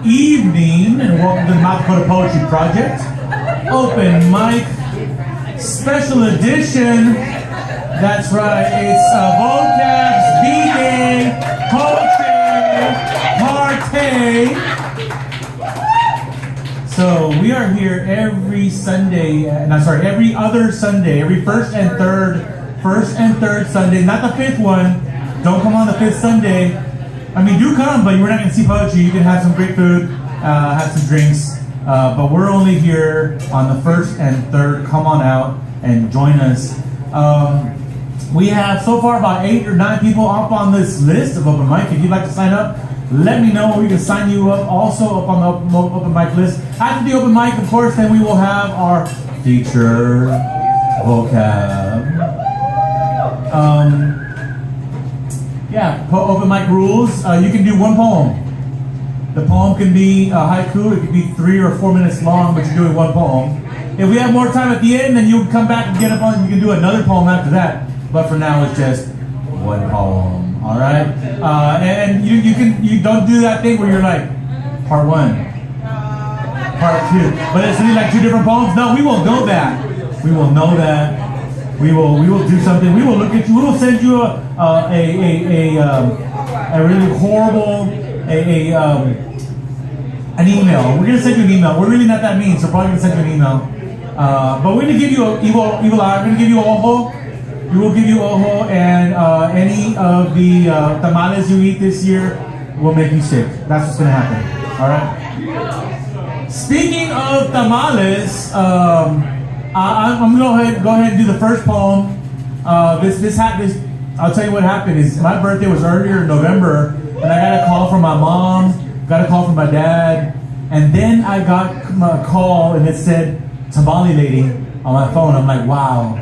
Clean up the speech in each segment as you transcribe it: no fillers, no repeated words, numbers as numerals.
evening, and welcome to the MandyCore Poetry Project. Open mic, special edition. That's right, it's Vocab's B-Day Poetry Party. So we are here every Sunday, every other Sunday, every first and third Sunday, not the fifth one. Don't come on the fifth Sunday. I mean, do come, but we're not going to see poetry. You can have some great food, have some drinks, but we're only here on the first and third. Come on out and join us. We have so far about 8 or 9 people up on this list of open mic. If you'd like to sign up, let me know. We can sign you up also up on the open mic list. After the open mic, of course, then we will have our feature vocab. Open mic rules. You can do one poem. The poem can be haiku. It can be 3 or 4 minutes long, but you're doing one poem. If we have more time at the end, then you can come back and get up on. You can do another poem after that. But for now, it's just one poem. All right. And you don't do that thing where you're like part 1, part 2, but it's really like 2 different poems. No, we won't know that. We will know that. We will do something. We will look at you. We will send you a really horrible an email. We're gonna send you an email. We're really not that mean, so probably gonna send you an email. But we're gonna give you an evil eye. We're gonna give you ojo. We will give you ojo, and any of the tamales you eat this year will make you sick. That's what's gonna happen. All right. Speaking of tamales. I'm gonna go ahead and do the first poem. I'll tell you what happened. Is my birthday was earlier in November, and I got a call from my mom, got a call from my dad, and then I got a call and it said tamale lady on my phone. I'm like, wow,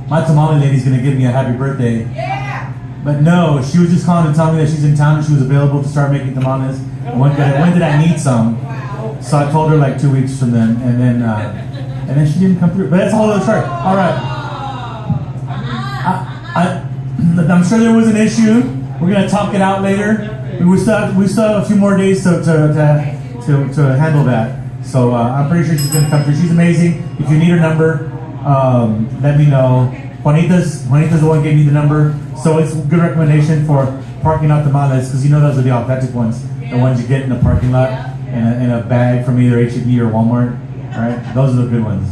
my tamale lady's gonna give me a happy birthday. Yeah. But no, she was just calling to tell me that she's in town and she was available to start making tamales. And when did I need some? So I told her like 2 weeks from then, and then she didn't come through. But that's a whole other story. All right. I'm sure there was an issue. We're gonna talk it out later. We still have a few more days to handle that. So I'm pretty sure she's gonna come through. She's amazing. If you need her number, let me know. Juanita's the one who gave me the number. So it's a good recommendation for parking lot tamales, because you know those are the authentic ones. The ones you get in the parking lot in a bag from either H-E-B or Walmart. All right, those are the good ones.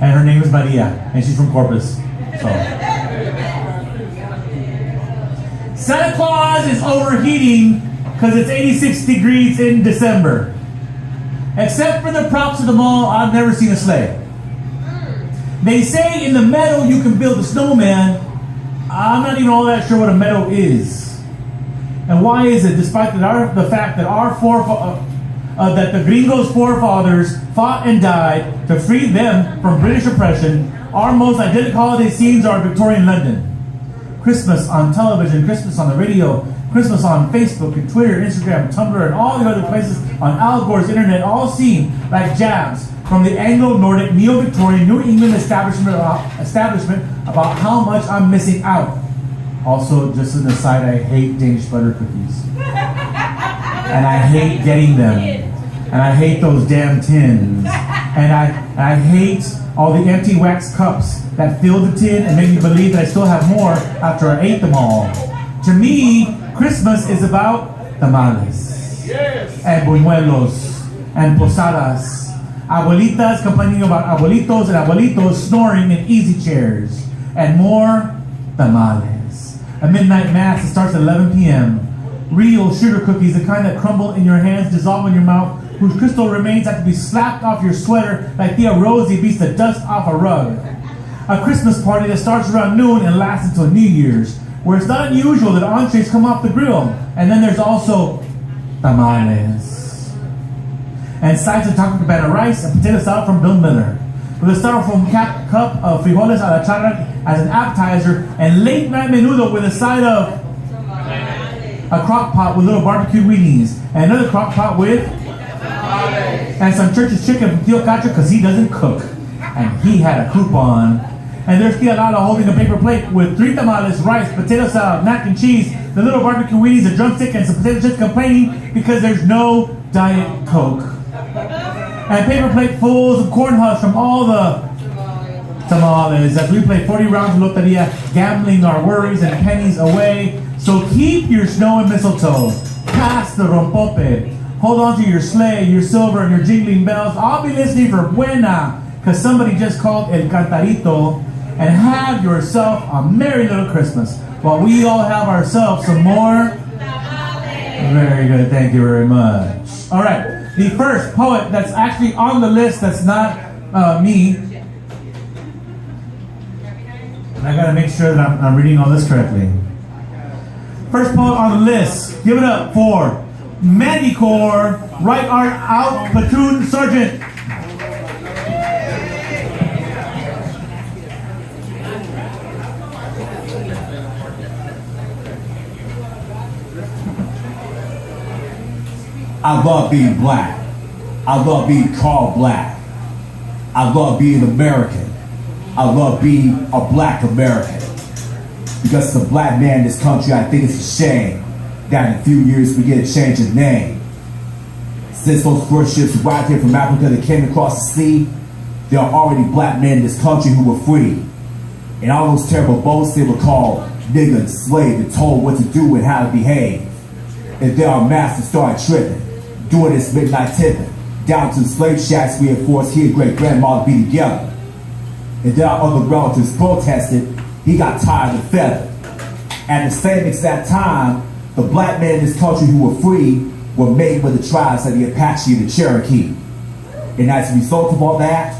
And her name is Maria, and she's from Corpus. So Santa Claus is overheating because it's 86 degrees in December. Except for the props of the mall, I've never seen a sleigh. They say in the meadow you can build a snowman. I'm not even all that sure what a meadow is. And why is it, despite the fact that that the gringos' forefathers fought and died to free them from British oppression, our most idyllic holiday scenes are Victorian London. Christmas on television, Christmas on the radio, Christmas on Facebook and Twitter, Instagram, Tumblr, and all the other places on Al Gore's internet all seem like jabs from the Anglo-Nordic, Neo-Victorian, New England establishment about how much I'm missing out. Also, just an aside, I hate Danish butter cookies. And I hate getting them. And I hate those damn tins. And I hate all the empty wax cups that fill the tin and make me believe that I still have more after I ate them all. To me, Christmas is about tamales. Yes. And buñuelos. And posadas. Abuelitas complaining about abuelitos and abuelitos snoring in easy chairs. And more tamales. A midnight mass that starts at 11 p.m. Real sugar cookies, the kind that crumble in your hands, dissolve in your mouth, whose crystal remains have to be slapped off your sweater like Thea Rosie beats the dust off a rug. A Christmas party that starts around noon and lasts until New Year's, where it's not unusual that entrees come off the grill. And then there's also tamales. And sides of taco cabana rice and potato salad from Bill Miller. With a styrofoam cup of frijoles a la charra as an appetizer, and late night menudo with a side of a crock pot with little barbecued weenies, and another crock pot with and some church's chicken from Tio Cacho because he doesn't cook. And he had a coupon. And there's Tia Lala holding a paper plate with 3 tamales, rice, potato salad, mac and cheese, the little barbecue weenies, a drumstick, and some potato chips, complaining because there's no Diet Coke. And paper plate fulls of corn husks from all the tamales as we play 40 rounds of loteria, gambling our worries and pennies away. So keep your snow and mistletoe. Pass the rompope. Hold on to your sleigh, your silver, and your jingling bells. I'll be listening for Buena, because somebody just called El Cantarito. And have yourself a merry little Christmas while we all have ourselves some more. Very good, thank you very much. All right, the first poet that's actually on the list that's not me. And I gotta make sure that I'm reading all this correctly. First poet on the list, give it up for MandyCore, Right Art Out, Platoon Sergeant. I love being black. I love being called black. I love being American. I love being a black American. Because as a black man in this country, I think it's a shame that in a few years we get a change of name. Since those first ships arrived here from Africa that came across the sea, there are already black men in this country who were free. And all those terrible boats, they were called nigger and slave and told what to do and how to behave. And then our masters started tripping, doing this midnight tipping. Down to the slave shacks we had forced his great-grandmother to be together. And then our other relatives protested. He got tired and feathered. At the same exact time, the black men in this country who were free were made with the tribes of the Apache and the Cherokee. And as a result of all that,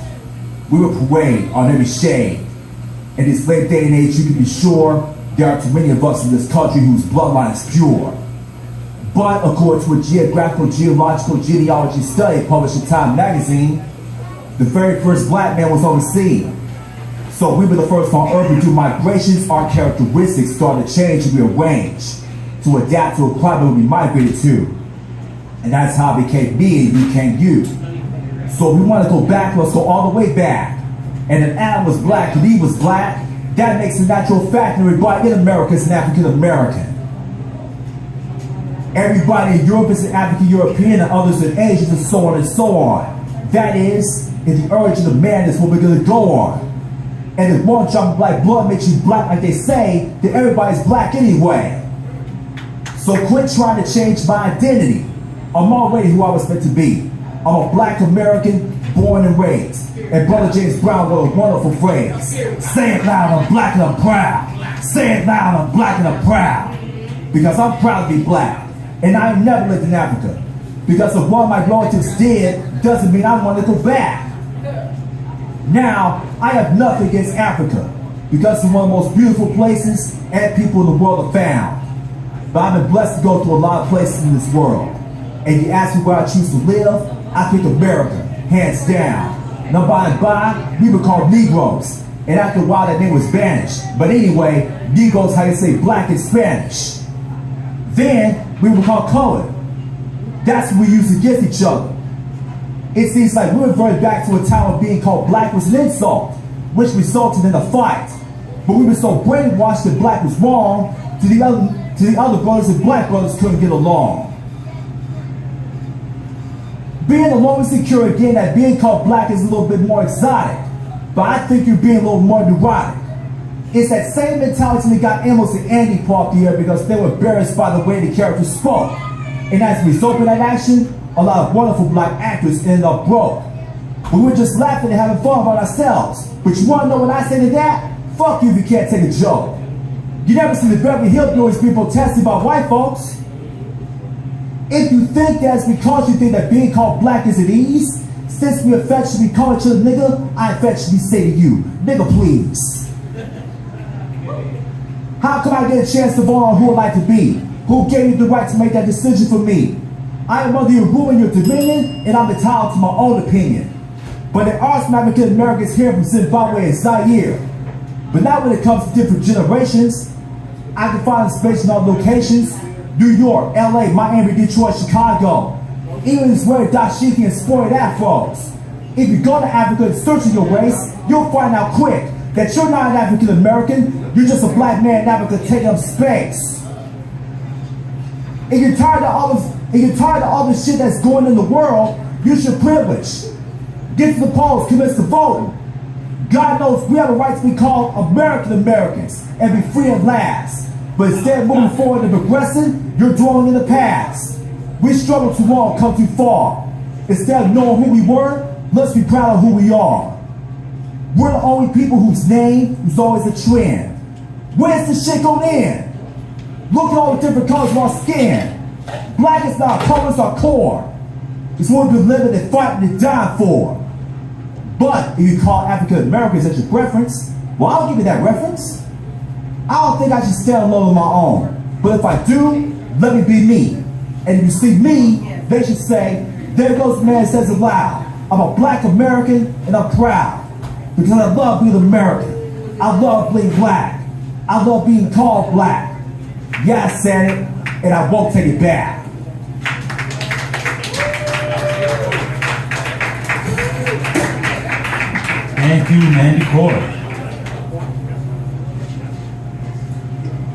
we were paraded on every shade. In this late day and age, you can be sure there are too many of us in this country whose bloodline is pure. But according to a geographical geological genealogy study published in Time magazine, the very first black man was on the scene. So we were the first on earth to do migrations. Our characteristics started to change and rearrange to adapt to a climate we migrated to. And that's how it became me and you became you. So we want to go back, let's go all the way back. And if Adam was black and Eve was black, that makes a natural fact that everybody in America is an African American. Everybody in Europe is an African European and others in Asia and so on and so on. That is the origin of man is what we're going to go on. And if one drop of black blood makes you black like they say, then everybody's black anyway. So quit trying to change my identity. I'm already who I was meant to be. I'm a black American, born and raised. And Brother James Brown wrote a wonderful phrase. Say it loud, I'm black and I'm proud. Say it loud, I'm black and I'm proud. Because I'm proud to be black. And I ain't never lived in Africa. Because if one of my relatives did, doesn't mean I want to go back. Now, I have nothing against Africa. Because it's one of the most beautiful places and people in the world are found. But I've been blessed to go to a lot of places in this world. And you ask me where I choose to live, I pick America, hands down. Now by and by, we were called Negroes. And after a while that name was banished. But anyway, Negroes how you say black in Spanish. Then, we were called colored. That's what we used against each other. It seems like we reverted back to a time of being called black was an insult, which resulted in a fight. But we were so brainwashed that black was wrong, to the other brothers and black brothers couldn't get along. Being alone is secure again that being called black is a little bit more exotic. But I think you're being a little more neurotic. It's that same mentality that got Amos and Andy off the air because they were embarrassed by the way the characters spoke. And as a result of that action, a lot of wonderful black actors ended up broke. We were just laughing and having fun about ourselves. But you want to know what I say to that? Fuck you if you can't take a joke. You never see the Beverly Hillbillies being protested by white folks. If you think that's because you think that being called black is at ease, since we affectionately call each other nigga, I affectionately say to you, nigga please. How can I get a chance to vote on who I'd like to be? Who gave you the right to make that decision for me? I am under your rule and your dominion, and I'm entitled to my own opinion. But there are some African Americans here from Zimbabwe and Zaire. But not when it comes to different generations. I can find space in all locations. New York, LA, Miami, Detroit, Chicago. Even is where dashiki and sported afros. If you go to Africa and search your race, you'll find out quick that you're not an African American, you're just a black man in Africa taking up space. And you're tired of all this shit that's going in the world. Use your privilege. Get to the polls, commit to voting. God knows we have a right to be called American Americans and be free at last. But instead of moving forward and progressing, you're dwelling in the past. We struggle too long, come too far. Instead of knowing who we were, let's be proud of who we are. We're the only people whose name is always a trend. Where's the shit going in? Look at all the different colors of our skin. Black is not color, it's our core. It's what we've been living and fighting and dying for. But if you call African Americans as your preference, well, I'll give you that reference. I don't think I should stand alone on my own. But if I do, let me be me. And if you see me, they should say, there goes the man that says it loud. I'm a black American and I'm proud. Because I love being American. I love being black. I love being called black. Yeah, I said it, and I won't take it back. Thank you, MandyCore.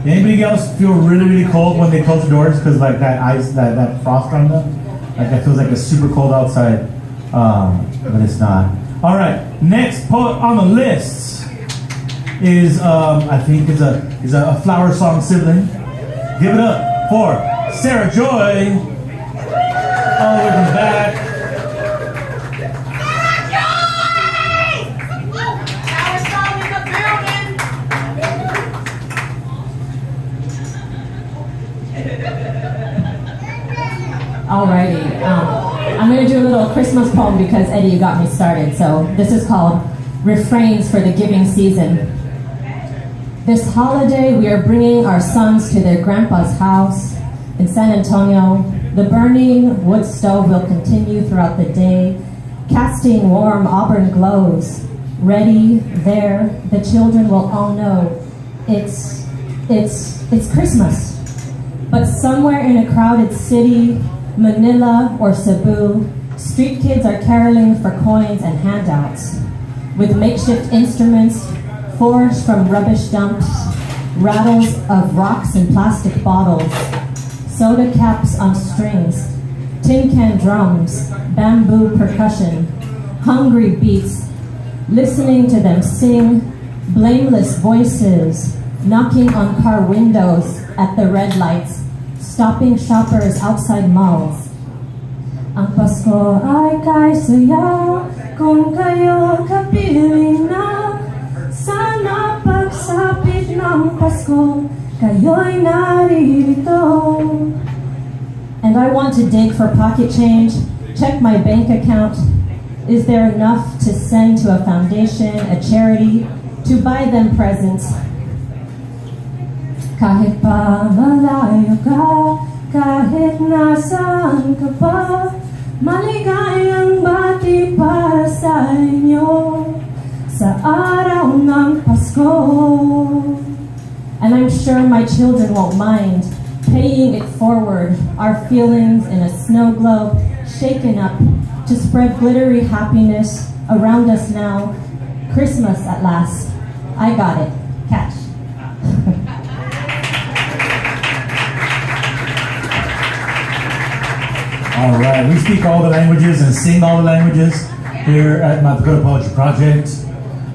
Anybody else feel really, really cold when they close the doors? Because like that ice, that frost on them? Like that feels like it's super cold outside. But it's not. All right, next poet on the list is, I think is a Flower Song sibling. Give it up for Sarah Joy. All the way from the back. Alrighty, I'm going to do a little Christmas poem because Eddie, you got me started. So this is called Refrains for the Giving Season. This holiday we are bringing our sons to their grandpa's house in San Antonio. The burning wood stove will continue throughout the day, casting warm auburn glows. Ready, there, the children will all know it's Christmas. But somewhere in a crowded city, Manila or Cebu, street kids are caroling for coins and handouts, with makeshift instruments forged from rubbish dumps, rattles of rocks and plastic bottles, soda caps on strings, tin can drums, bamboo percussion, hungry beats, listening to them sing, blameless voices, knocking on car windows at the red lights, stopping shoppers outside malls. Ang Pasko ay kay saya kung kayo kapiling na. Sana pagsapit ng Pasko, kayo'y naririto. And I want to dig for pocket change, check my bank account. Is there enough to send to a foundation, a charity, to buy them presents? Kahit pa malayo ka, kahit nasaan ka pa, maligayang bati para sa inyo sa araw ng Pasko. And I'm sure my children won't mind paying it forward, our feelings in a snow globe shaken up to spread glittery happiness around us now. Christmas at last. I got it. Catch. All right, we speak all the languages and sing all the languages here at my Dakota Poetry Project.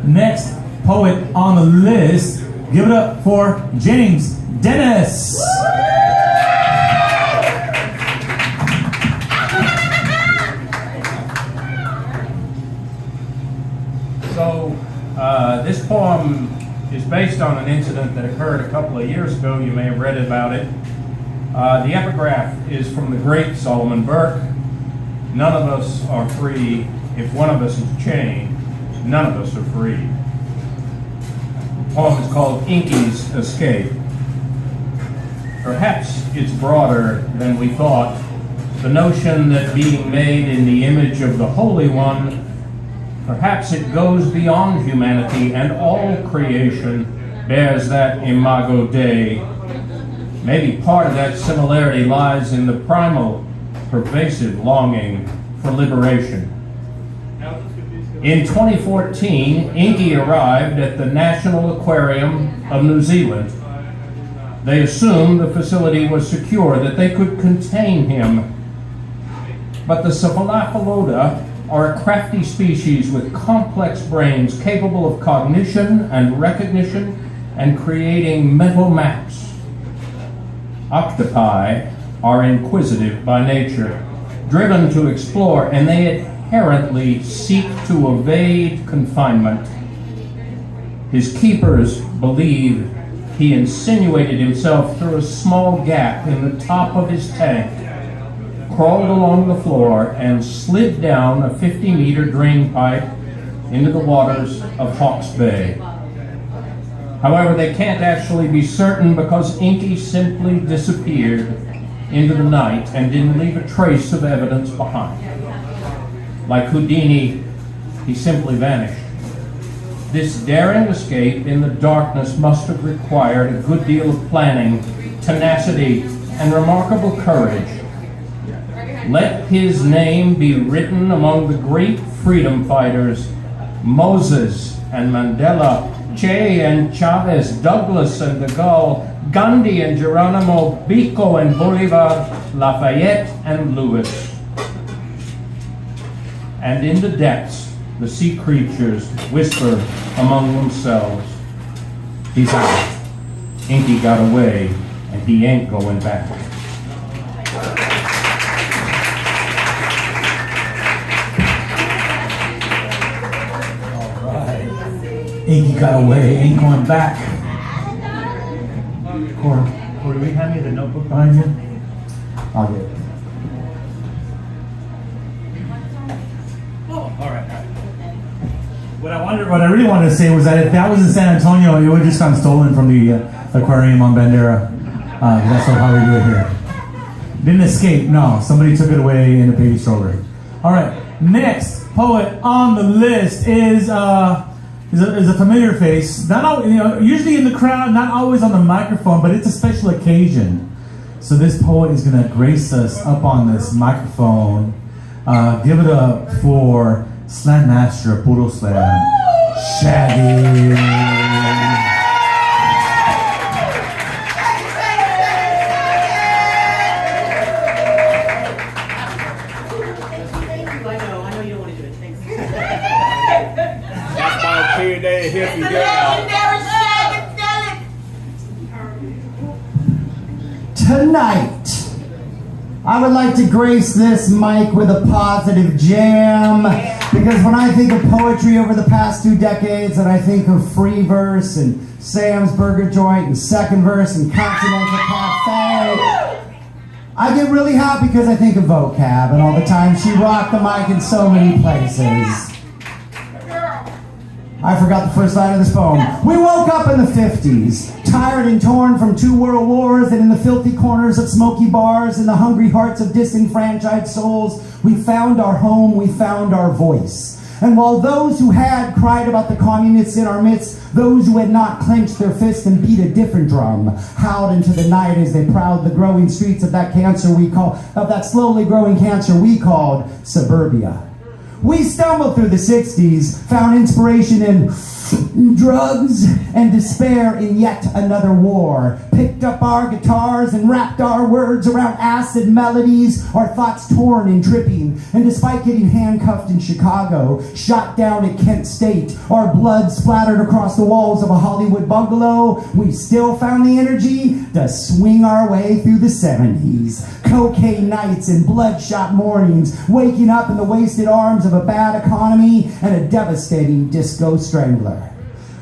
Next poet on the list, give it up for James Dennis. So, this poem is based on an incident that occurred a couple of years ago. You may have read about it. The epigraph is from the great Solomon Burke. None of us are free. If one of us is chained, none of us are free. The poem is called Inky's Escape. Perhaps it's broader than we thought. The notion that being made in the image of the Holy One, perhaps it goes beyond humanity, and all creation bears that imago Dei. Maybe part of that similarity lies in the primal, pervasive longing for liberation. In 2014, Inky arrived at the National Aquarium of New Zealand. They assumed the facility was secure, that they could contain him. But the Cephalopoda are a crafty species with complex brains capable of cognition and recognition and creating mental maps. Octopi are inquisitive by nature, driven to explore, and they inherently seek to evade confinement. His keepers believe he insinuated himself through a small gap in the top of his tank, crawled along the floor, and slid down a 50-meter drain pipe into the waters of Hawke's Bay. However, they can't actually be certain because Inky simply disappeared into the night and didn't leave a trace of evidence behind. Like Houdini, he simply vanished. This daring escape in the darkness must have required a good deal of planning, tenacity, and remarkable courage. Let his name be written among the great freedom fighters, Moses and Mandela, Che and Chavez, Douglas and de Gaulle, Gandhi and Geronimo, Biko and Bolivar, Lafayette and Lewis. And in the depths, the sea creatures whisper among themselves, he's out. Inky got away, and he ain't going back. All right. Inky got away, ain't going back. Corey, will you hand me the notebook behind you? I'll get it. What I really wanted to say was that if that was in San Antonio, it would have just gotten stolen from the aquarium on Bandera. That's how we do it here. Didn't escape, no. Somebody took it away in a baby stroller. All right, next poet on the list is a familiar face. Usually in the crowd, not always on the microphone, but it's a special occasion. So this poet is going to grace us up on this microphone. Give it up for Slam Master of Puro Slam, Shaggy. I know you don't want to do it. Thanks. That's my kid day here for you. Tonight, I would like to grace this mic with a positive jam, because when I think of poetry over the past 2 decades, and I think of Free Verse and Sam's Burger Joint and Second Verse and Continental Cafe, I get really happy because I think of Vocab and all the time she rocked the mic in so many places. I forgot the first line of this poem. We woke up in the 50s, tired and torn from 2 world wars, and in the filthy corners of smoky bars, in the hungry hearts of disenfranchised souls, we found our home, we found our voice. And while those who had cried about the communists in our midst, those who had not clenched their fists and beat a different drum, howled into the night as they prowled the growing streets of that that slowly growing cancer we called suburbia. We stumbled through the 60s, found inspiration in drugs and despair in yet another war. Picked up our guitars and wrapped our words around acid melodies, our thoughts torn and dripping. And despite getting handcuffed in Chicago, shot down at Kent State, our blood splattered across the walls of a Hollywood bungalow, we still found the energy to swing our way through the 70s. Cocaine nights and bloodshot mornings, waking up in the wasted arms of a bad economy and a devastating disco strangler.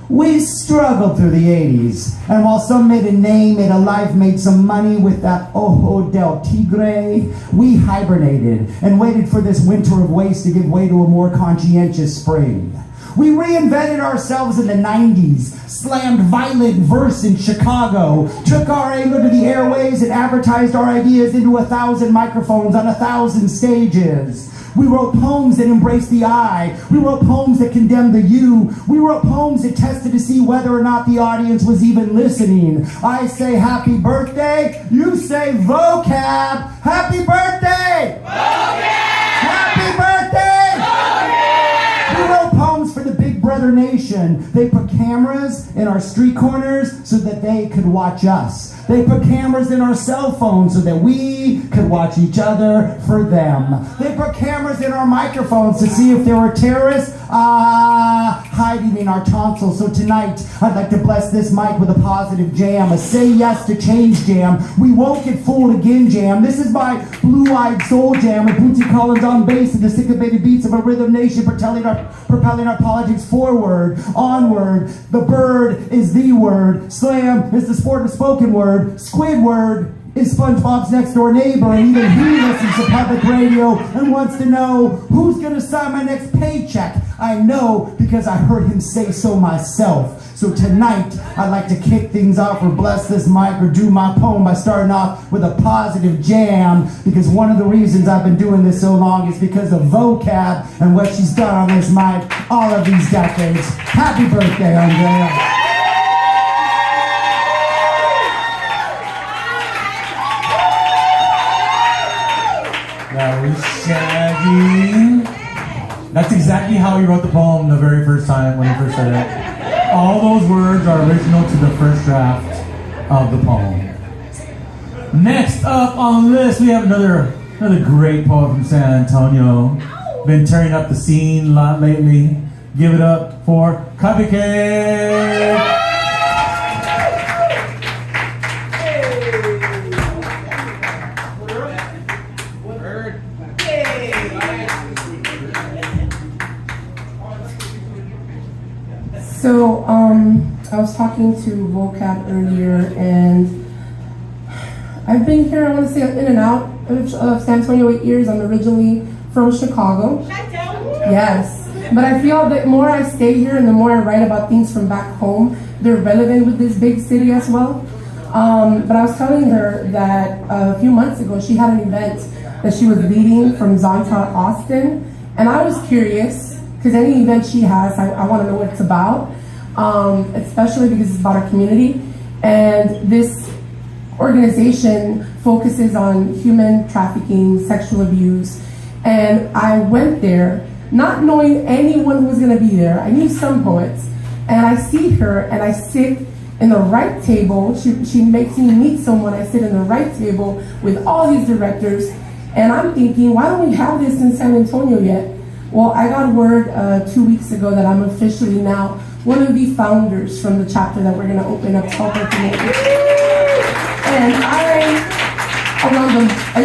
We struggled through the 80s, and while some made a name, made a life, made some money with that Ojo del Tigre, we hibernated and waited for this winter of waste to give way to a more conscientious spring. We reinvented ourselves in the 90s, slammed violent verse in Chicago, took our anger to the airways and advertised our ideas into 1,000 microphones on 1,000 stages. We wrote poems that embraced the I. We wrote poems that condemned the you. We wrote poems that tested to see whether or not the audience was even listening. I say happy birthday, you say vocab. Happy birthday! Vocab! Happy birthday! Vocab! We wrote other nation. They put cameras in our street corners so that they could watch us. They put cameras in our cell phones so that we could watch each other for them. They put cameras in our microphones to see if there were terrorists hiding in our tonsils. So tonight, I'd like to bless this mic with a positive jam, a say yes to change jam. We won't get fooled again jam. This is my blue-eyed soul jam with Bootsy Collins on bass and the syncopated beats of a rhythm nation propelling our politics forward, onward. The bird is the word. Slam is the sport of spoken word. Squidward is SpongeBob's next door neighbor, and even he listens to public radio and wants to know who's gonna sign my next paycheck. I know because I heard him say so myself. So tonight, I'd like to kick things off or bless this mic or do my poem by starting off with a positive jam, because one of the reasons I've been doing this so long is because of Vocab and what she's done on this mic all of these decades. Happy birthday, Andrea. That was Shaggy. That's exactly how he wrote the poem the very first time when he first said it. All those words are original to the first draft of the poem. Next up on the list, we have another great poet from San Antonio. Been tearing up the scene a lot lately. Give it up for Cupcake. So, I was talking to Vocab earlier, and I've been here, I want to say, in and out of San Antonio 8 years. I'm originally from Chicago. Yes. But I feel that the more I stay here and the more I write about things from back home, they're relevant with this big city as well. But I was telling her that a few months ago, she had an event that she was leading from Zonta, Austin. And I was curious, because any event she has, I want to know what it's about, especially because it's about our community. And this organization focuses on human trafficking, sexual abuse. And I went there not knowing anyone who was going to be there. I knew some poets. And I see her and I sit in the right table. She makes me meet someone. I sit in the right table with all these directors. And I'm thinking, why don't we have this in San Antonio yet? Well, I got word 2 weeks ago that I'm officially now one of the founders from the chapter that we're going to open up to help our community. And around a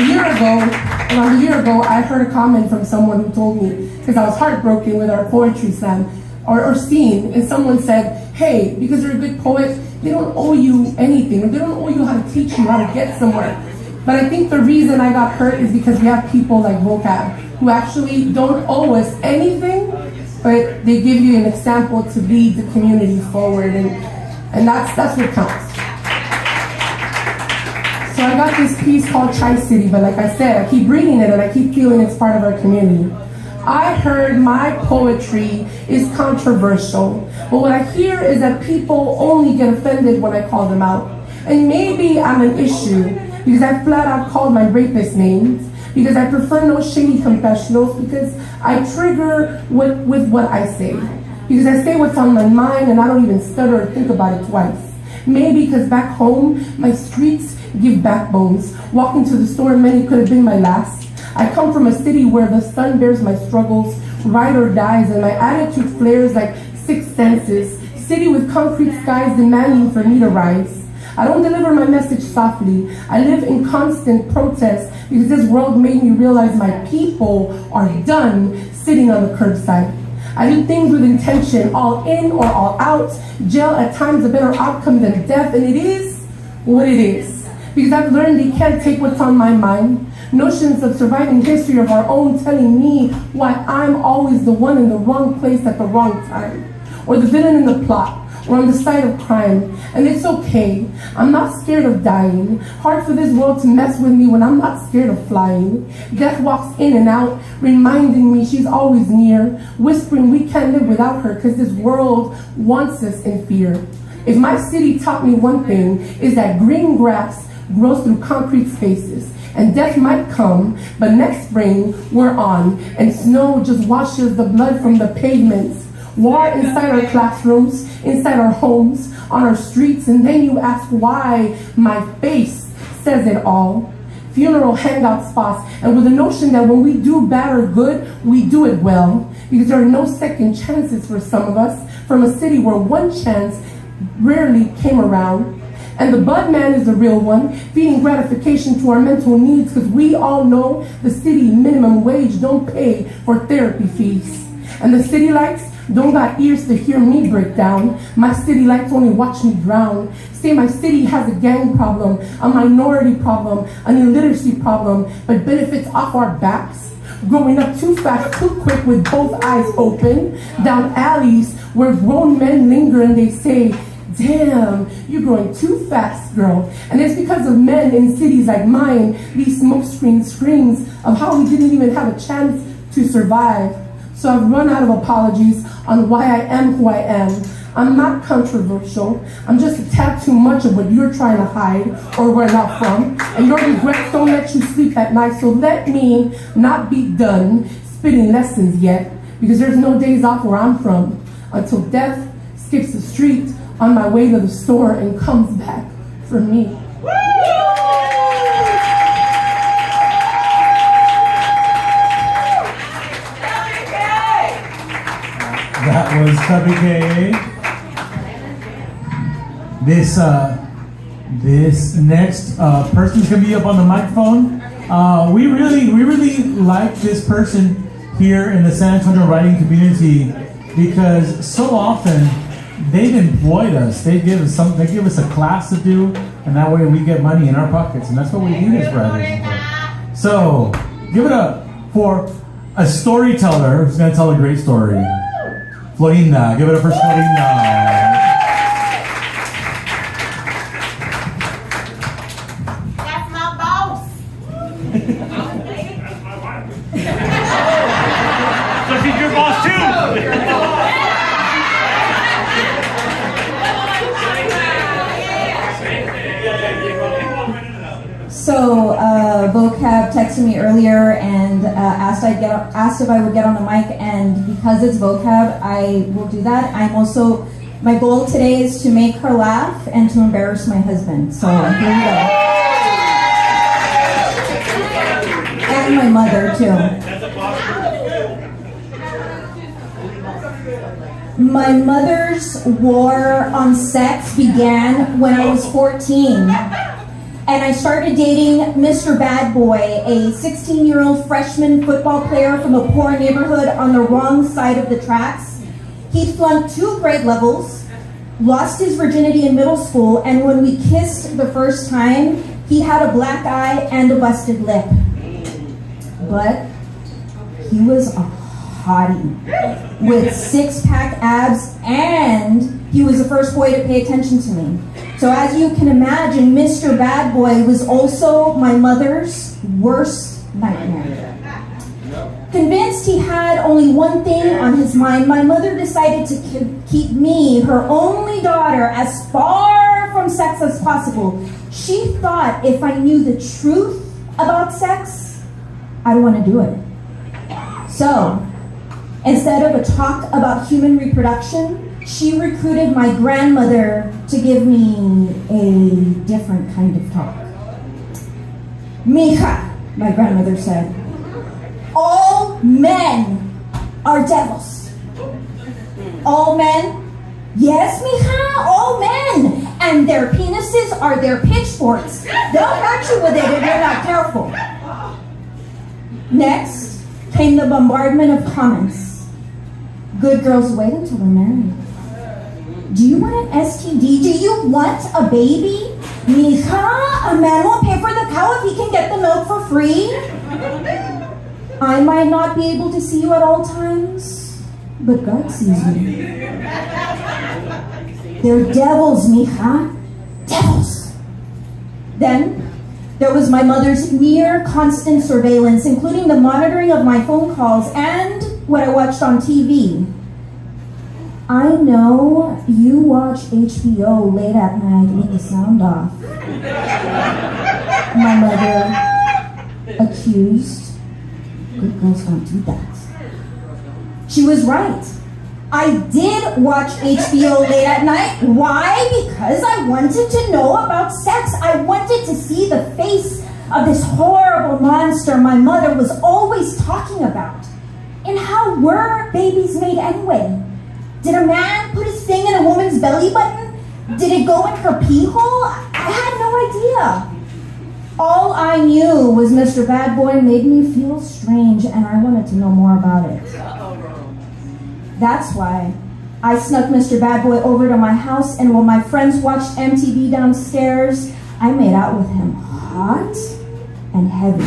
year ago, I heard a comment from someone who told me, because I was heartbroken with our poetry slam or scene, and someone said, hey, because you're a good poet, they don't owe you anything, or they don't owe you how to teach you how to get somewhere. But I think the reason I got hurt is because we have people like Vocab who actually don't owe us anything, but they give you an example to lead the community forward, and that's what counts. So I got this piece called Tri-City, but like I said, I keep reading it and I keep feeling it's part of our community. I heard my poetry is controversial, but what I hear is that people only get offended when I call them out. And maybe I'm an issue, because I flat out called my rapist names, because I prefer no shady confessionals, because I trigger with what I say, because I say what's on my mind and I don't even stutter or think about it twice. Maybe because back home, my streets give backbones. Walking to the store, many could have been my last. I come from a city where the sun bears my struggles, ride or dies, and my attitude flares like sixth senses. City with concrete skies demanding for me to rise. I don't deliver my message softly. I live in constant protest because this world made me realize my people are done sitting on the curbside. I do things with intention, all in or all out. Jail at times a better outcome than death, and it is what it is. Because I've learned they can't take what's on my mind. Notions of surviving history of our own telling me why I'm always the one in the wrong place at the wrong time. Or the villain in the plot. Or on the side of crime. And it's okay. I'm not scared of dying. Hard for this world to mess with me when I'm not scared of flying. Death walks in and out, reminding me she's always near, whispering we can't live without her because this world wants us in fear. If my city taught me one thing, is that green grass grows through concrete spaces. And death might come, but next spring we're on, and snow just washes the blood from the pavements. war inside our classrooms, inside our homes, on our streets, and then you ask why my face says it all. Funeral hangout spots, and with the notion that when we do bad or good, we do it well, because there are no second chances for some of us from a city where one chance rarely came around. And the bud man is the real one, feeding gratification to our mental needs, because we all know the city minimum wage don't pay for therapy fees. And the city lights don't got ears to hear me break down. My city lights only watch me drown. Say my city has a gang problem, a minority problem, an illiteracy problem, but benefits off our backs. Growing up too fast, too quick with both eyes open, down alleys where grown men linger and they say, damn, you're growing too fast, girl. And it's because of men in cities like mine, these smoke screens of how we didn't even have a chance to survive. So I've run out of apologies on why I am who I am. I'm not controversial. I'm just a tad too much of what you're trying to hide or run out from. And your regrets don't let you sleep at night. So let me not be done spitting lessons yet, because there's no days off where I'm from until death skips the street on my way to the store and comes back for me. That was Stubby K. This next person's gonna be up on the microphone. We really like this person here in the San Antonio writing community, because so often they've employed us. They give us a class to do, and that way we get money in our pockets, and that's what we need as writers. So give it up for a storyteller who's gonna tell a great story. Florinda, give it up for Florinda. That's my boss. So she's your boss too. So Vocab texted me earlier and asked if I would get on the mic, and because it's Vocab, I will do that. My goal today is to make her laugh and to embarrass my husband. So here we go. And my mother too. My mother's war on sex began when I was 14. And I started dating Mr. Bad Boy, a 16-year-old freshman football player from a poor neighborhood on the wrong side of the tracks. He flunked 2 grade levels, lost his virginity in middle school, and when we kissed the first time, he had a black eye and a busted lip. But he was a hottie with 6-pack abs, and he was the first boy to pay attention to me. So as you can imagine, Mr. Bad Boy was also my mother's worst nightmare. Convinced he had only one thing on his mind, my mother decided to keep me, her only daughter, as far from sex as possible. She thought if I knew the truth about sex, I'd want to do it. So, instead of a talk about human reproduction, she recruited my grandmother to give me a different kind of talk. Mija, my grandmother said, all men are devils. All men? Yes, mija, all men. And their penises are their pitchforks. They'll hurt you with it if you're not careful. Next came the bombardment of comments. Good girls wait until they're married. Do you want an STD? Do you want a baby? Mija, a man won't pay for the cow if he can get the milk for free. I might not be able to see you at all times, but God sees you. They're devils, mija. Devils. Then there was my mother's near constant surveillance, including the monitoring of my phone calls and what I watched on TV. I know you watch HBO late at night with the sound off. My mother accused. Good girls don't do that. She was right. I did watch HBO late at night. Why? Because I wanted to know about sex. I wanted to see the face of this horrible monster my mother was always talking about. And how were babies made anyway? Did a man put his thing in a woman's belly button? Did it go in her pee hole? I had no idea. All I knew was Mr. Bad Boy made me feel strange, and I wanted to know more about it. That's why I snuck Mr. Bad Boy over to my house, and while my friends watched MTV downstairs, I made out with him hot and heavy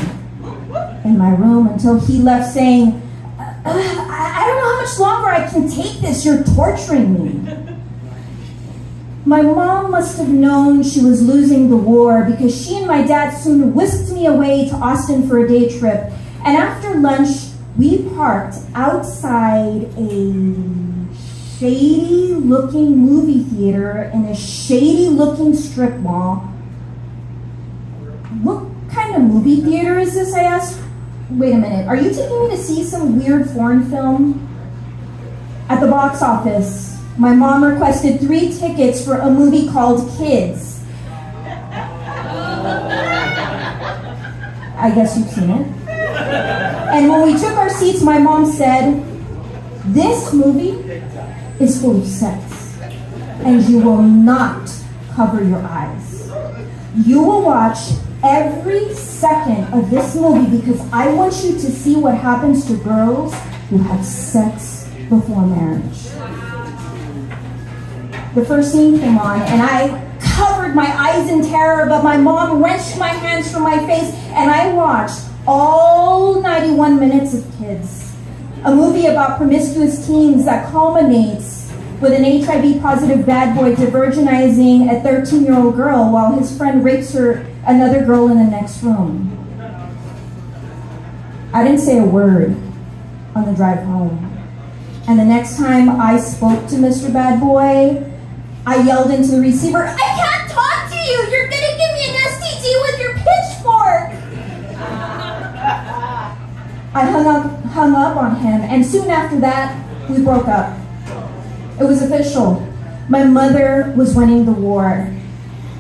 in my room until he left saying, I don't know how much longer I can take this, you're torturing me. My mom must have known she was losing the war because she and my dad soon whisked me away to Austin for a day trip. And after lunch, we parked outside a shady-looking movie theater in a shady-looking strip mall. What kind of movie theater is this, I asked? Wait a minute, are you taking me to see some weird foreign film? At the box office, my mom requested 3 tickets for a movie called Kids. I guess you've seen it. And when we took our seats, my mom said, this movie is full of sex, and you will not cover your eyes. You will watch every second of this movie because I want you to see what happens to girls who have sex before marriage. The first scene came on, and I covered my eyes in terror, but my mom wrenched my hands from my face, and I watched all 91 minutes of Kids, a movie about promiscuous teens that culminates with an HIV-positive bad boy virginizing a 13-year-old girl while his friend rapes another girl in the next room. I didn't say a word on the drive home. And the next time I spoke to Mr. Bad Boy, I yelled into the receiver, I can't talk to you! You're gonna give me an STD with your pitchfork! I hung up on him, and soon after that, we broke up. It was official. My mother was winning the war.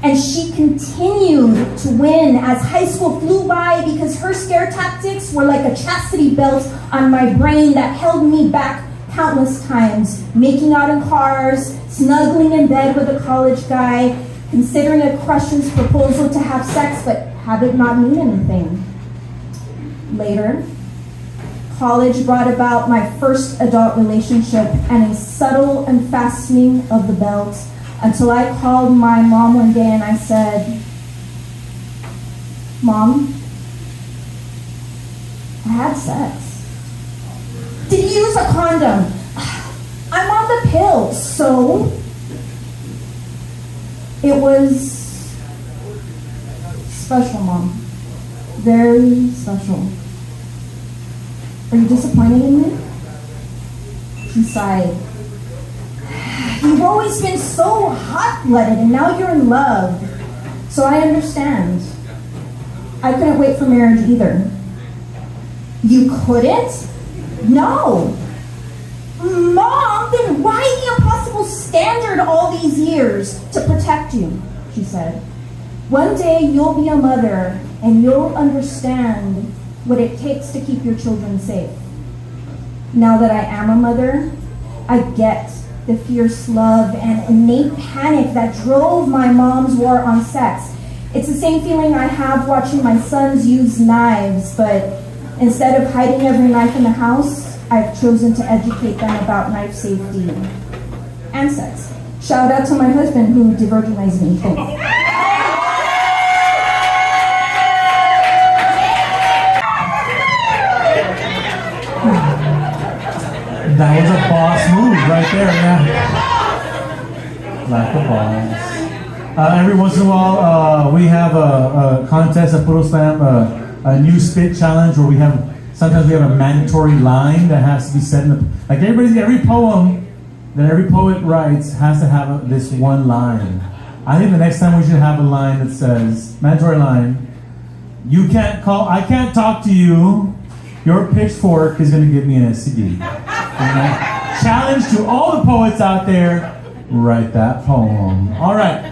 And she continued to win as high school flew by because her scare tactics were like a chastity belt on my brain that held me back countless times, making out in cars, snuggling in bed with a college guy, considering a crush's proposal to have sex but have it not mean anything. Later, college brought about my first adult relationship and a subtle unfastening of the belt until I called my mom one day and I said, Mom, I had sex. Did you use a condom? I'm on the pill, so it was special, Mom. Very special. Are you disappointed in me? She sighed. You've always been so hot-blooded, and now you're in love. So I understand. I couldn't wait for marriage either. You couldn't? No. Mom, then why the impossible standard all these years? To protect you, she said. One day you'll be a mother, and you'll understand what it takes to keep your children safe. Now that I am a mother, I get the fierce love and innate panic that drove my mom's war on sex. It's the same feeling I have watching my sons use knives, but instead of hiding every knife in the house, I've chosen to educate them about knife safety and sex. Shout out to my husband who de-virginized me. Thanks. That was a boss move right there, yeah. Like a boss. Every once in a while, we have a contest at Puro Slam, a new spit challenge where sometimes we have a mandatory line that has to be said in the, like every poem that every poet writes has to have this one line. I think the next time we should have a line that says, mandatory line, I can't talk to you, your pitchfork is going to give me an STD. You know? Challenge to all the poets out there, write that poem. All right.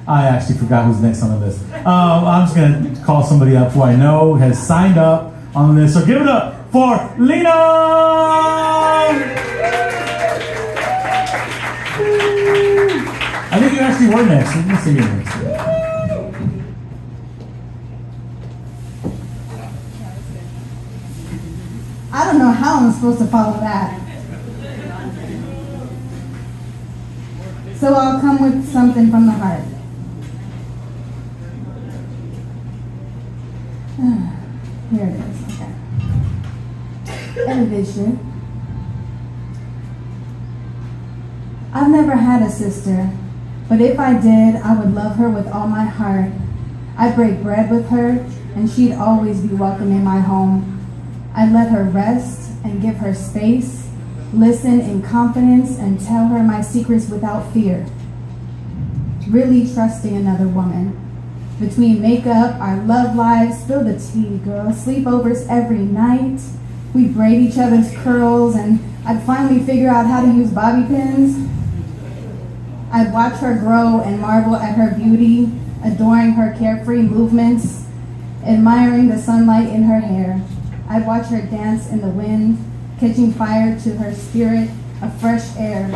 I actually forgot who's next on the list. I'm just going to call somebody up who I know has signed up on the list. So give it up for Lena! I think you actually were next. Let me see you next. I don't know how I'm supposed to follow that. So I'll come with something from the heart. Here it is, okay. Elevation. I've never had a sister, but if I did, I would love her with all my heart. I'd break bread with her, and she'd always be welcome in my home. I'd let her rest and give her space, listen in confidence, and tell her my secrets without fear. Really trusting another woman. Between makeup, our love lives, spill the tea, girl. Sleepovers every night. We'd braid each other's curls, and I'd finally figure out how to use bobby pins. I'd watch her grow and marvel at her beauty, adoring her carefree movements, admiring the sunlight in her hair. I'd watch her dance in the wind, catching fire to her spirit of fresh air.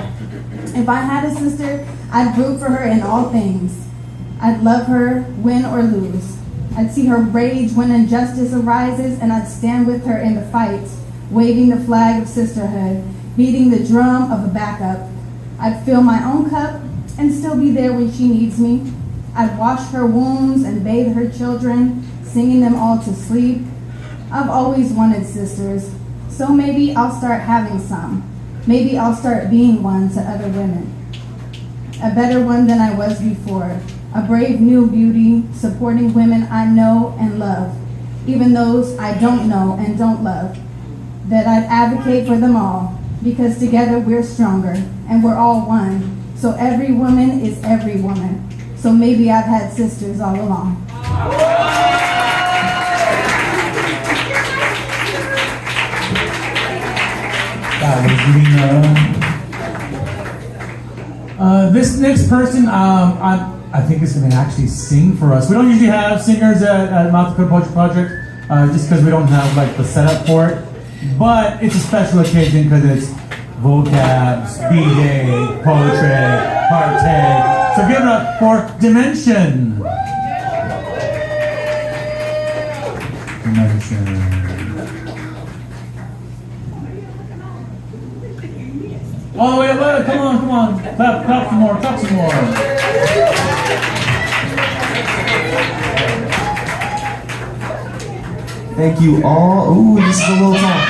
If I had a sister, I'd root for her in all things. I'd love her, win or lose. I'd see her rage when injustice arises, and I'd stand with her in the fight, waving the flag of sisterhood, beating the drum of a backup. I'd fill my own cup and still be there when she needs me. I'd wash her wounds and bathe her children, singing them all to sleep. I've always wanted sisters, so maybe I'll start having some. Maybe I'll start being one to other women. A better one than I was before. A brave new beauty, supporting women I know and love, even those I don't know and don't love. That I'd advocate for them all, because together we're stronger, and we're all one. So every woman is every woman. So maybe I've had sisters all along. That was Lena. This next person, I think is going to actually sing for us. We don't usually have singers at MandyCore Poetry Project, just because we don't have like the setup for it. But it's a special occasion because it's vocabs, B-Day, poetry, partay. So give it up for Dimension. Dimension. All the way up, come on. Clap some more. Thank you all. Ooh, this is a little song.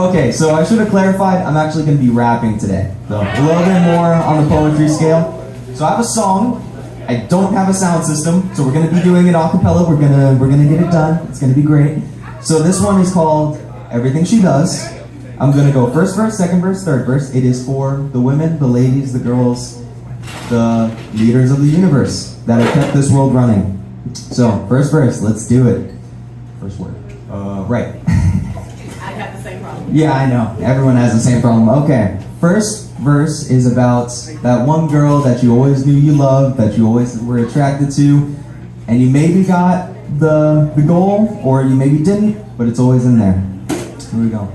Okay, so I should have clarified, I'm actually going to be rapping today. So a little bit more on the poetry scale. So I have a song. I don't have a sound system, so we're going to be doing it a cappella. We're gonna get it done. It's going to be great. So this one is called Everything She Does. I'm going to go first verse, second verse, third verse. It is for the women, the ladies, the girls, the leaders of the universe that have kept this world running. So, first verse, let's do it. First word. Right. I have the same problem. Yeah, I know. Everyone has the same problem. Okay. First verse is about that one girl that you always knew you loved, that you always were attracted to, and you maybe got the goal, or you maybe didn't, but it's always in there. Here we go.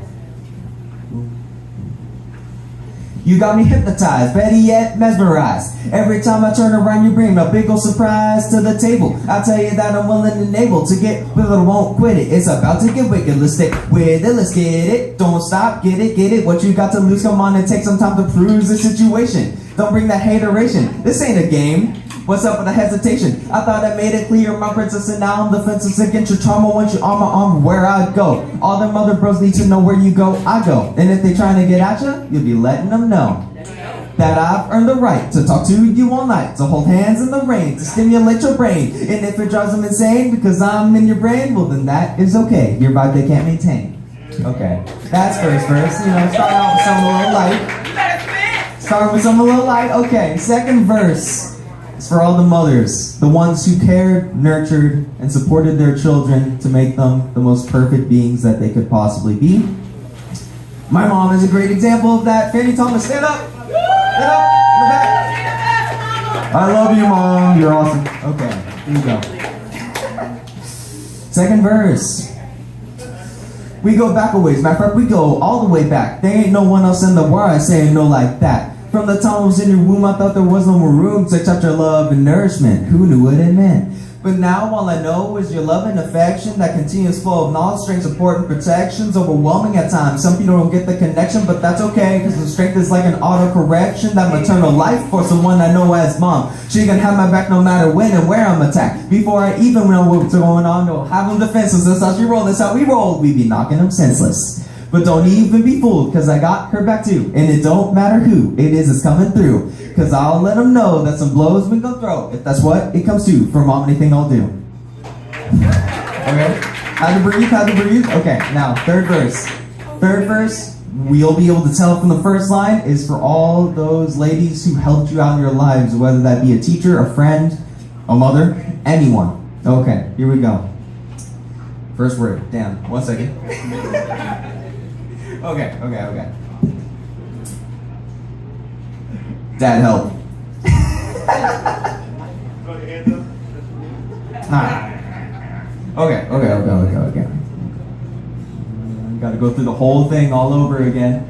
You got me hypnotized, better yet, mesmerized. Every time I turn around, you bring a big ol' surprise to the table. I tell you that I'm willing and able to get with it, won't quit it. It's about to get wicked, let's stick with it, let's get it. Don't stop, get it. What you got to lose, come on and take some time to peruse the situation. Don't bring that hateration, this ain't a game. What's up with the hesitation? I thought I made it clear, my princess, and now I'm defenseless against your trauma. Once you on my arm, where I go. All them other bros need to know where you go, I go. And if they trying to get at you, you'll be letting them know that I've earned the right to talk to you all night, to hold hands in the rain, to stimulate your brain. And if it drives them insane because I'm in your brain, well then that is okay. Your vibe they can't maintain. Okay, that's first verse. You know, start out with something a little light. Start with something a little light. Okay, second verse. It's for all the mothers, the ones who cared, nurtured, and supported their children to make them the most perfect beings that they could possibly be. My mom is a great example of that. Fanny Thomas, stand up. Stand up in the back. I love you, Mom. You're awesome. Okay, here you go. Second verse. We go back a ways. Matter of fact, we go all the way back. There ain't no one else in the world I say no like that. From the time I was in your womb, I thought there was no more room to accept your love and nourishment. Who knew what it meant? But now all I know is your love and affection, that continuous flow of knowledge, strength, support, and protection's overwhelming at times. Some people don't get the connection, but that's okay, because the strength is like an auto-correction. That maternal life for someone I know as mom. She can have my back no matter when and where I'm attacked. Before I even know what's going on, no, have them defenseless. That's how she rolled, that's how we roll. We be knocking them senseless. But don't even be fooled, cause I got her back too. And it don't matter who it is that's coming through. Cause I'll let them know that some blows we gon' throw. If that's what it comes to, for mom, anything I'll do. Okay, how to breathe, how to breathe. Okay, now, third verse. Third verse, we'll be able to tell from the first line, is for all those ladies who helped you out in your lives, whether that be a teacher, a friend, a mother, anyone. Okay, here we go. First word, damn, 1 second. Okay. Dad, help. Okay. Gotta go through the whole thing all over again.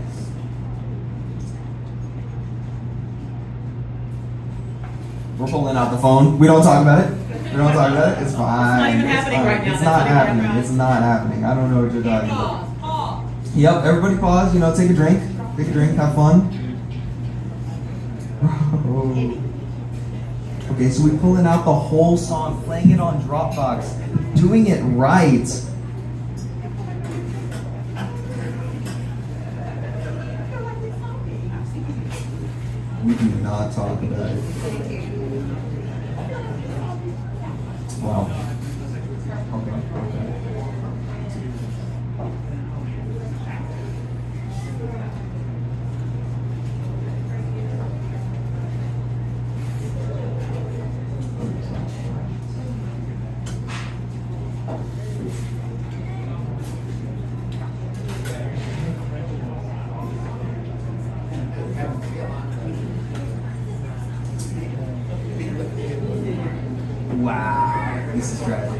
We're pulling out the phone. We don't talk about it. It's fine. It's not even happening right now. It's not happening. It's not happening. I don't know what you're talking about. Pause. Yep, everybody pause, take a drink, have fun. Okay, so we're pulling out the whole song, playing it on Dropbox, doing it right. We do not talk about it. Wow. Okay. Wow, this is tragic.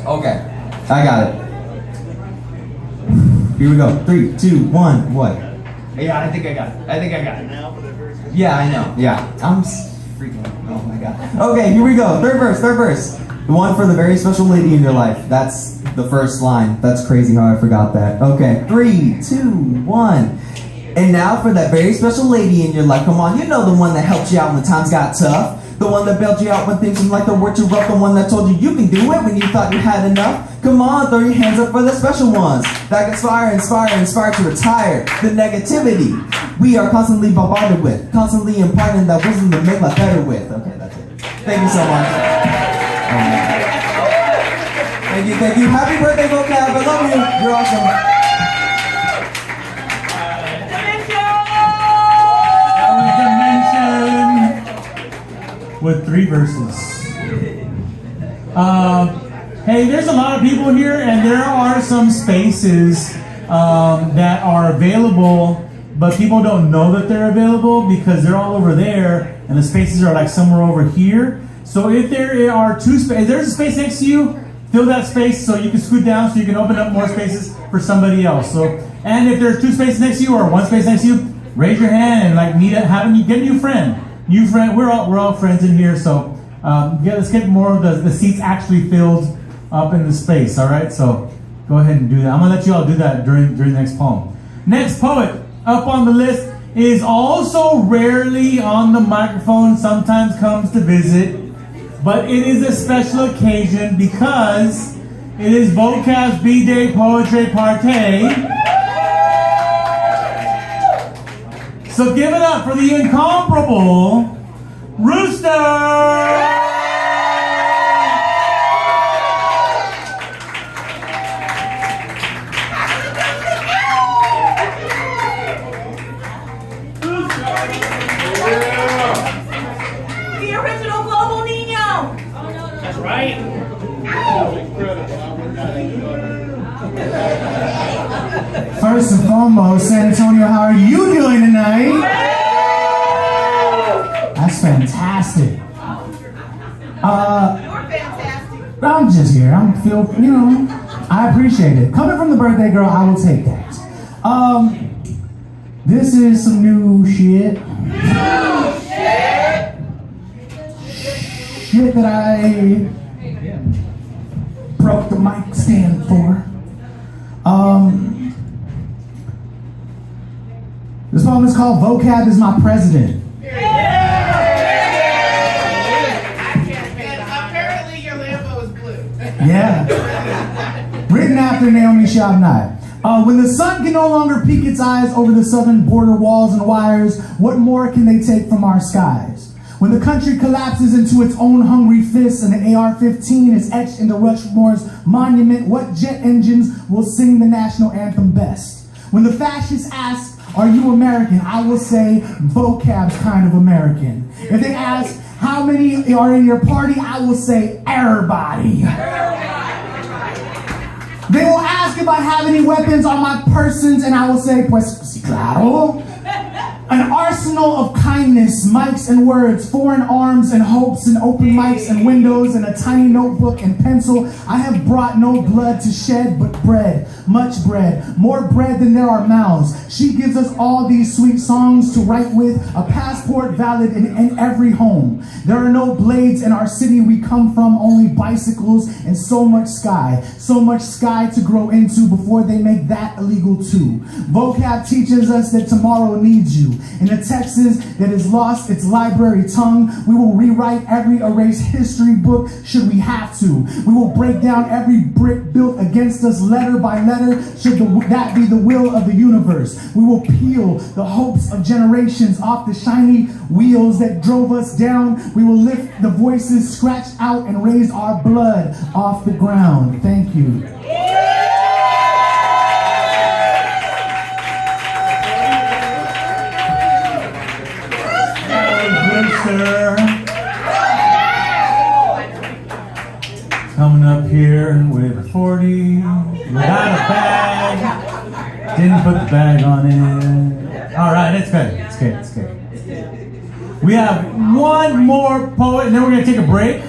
Okay, I got it. Here we go. 3, 2, 1, what? Yeah, I think I got it. Yeah, I know. Yeah, I'm freaking. Oh my god. Okay, here we go. Third verse. The one for the very special lady in your life. That's the first line. That's crazy how I forgot that. Okay, 3, 2, 1. And now for that very special lady in your life. Come on, you know the one that helped you out when times got tough. The one that bailed you out when things seemed like they were too rough. The one that told you can do it when you thought you had enough. Come on, throw your hands up for the special ones that inspire to retire the negativity we are constantly bombarded with, constantly imparting that wisdom to make life better with. Okay, that's it. Thank you so much. Thank you. Happy birthday, Vocab. I love you. You're awesome. Dimension with 3 verses. Hey, there's a lot of people here, and there are some spaces that are available, but people don't know that they're available because they're all over there, and the spaces are like somewhere over here. So if there are 2 spaces, there's a space next to you, fill that space so you can scoot down so you can open up more spaces for somebody else. So, and if there's 2 spaces next to you or 1 space next to you, raise your hand and like get a new friend. We're all friends in here, so let's get more of the seats actually filled up in the space. All right, so go ahead and do that. I'm gonna let you all do that during the next poem. Next poet up on the list is also rarely on the microphone, sometimes comes to visit, but it is a special occasion because it is Vocab's B-Day Poetry Party. So give it up for the incomparable Rooster! First and foremost, San Antonio, how are you doing tonight? That's fantastic. You're fantastic. I'm just here. I appreciate it. Coming from the birthday girl, I will take that. This is some new shit. Shit that I broke the mic stand for. This poem is called Vocab is My President. Apparently your Lambo is blue. Yeah. Written after Naomi Shabnai. When the sun can no longer peek its eyes over the southern border walls and wires, what more can they take from our skies? When the country collapses into its own hungry fists and the AR-15 is etched into Rushmore's monument, what jet engines will sing the national anthem best? When the fascists ask, are you American? I will say, vocab's kind of American. If they ask, how many are in your party? I will say, everybody. They will ask if I have any weapons on my persons, and I will say, pues sí, claro. An arsenal of kindness, mics and words, foreign arms and hopes and open mics and windows and a tiny notebook and pencil. I have brought no blood to shed, but bread, much bread, more bread than there are mouths. She gives us all these sweet songs to write with, a passport valid in every home. There are no blades in our city we come from, only bicycles and so much sky to grow into before they make that illegal too. Vocab teaches us that tomorrow needs you. In a Texas that has lost its library tongue, we will rewrite every erased history book should we have to. We will break down every brick built against us letter by letter should that be the will of the universe. We will peel the hopes of generations off the shiny wheels that drove us down. We will lift the voices scratched out and raise our blood off the ground. Thank you. Coming up here with a 40, without a bag, didn't put the bag on it. All right, it's good. We have one more poet, and then we're gonna take a break.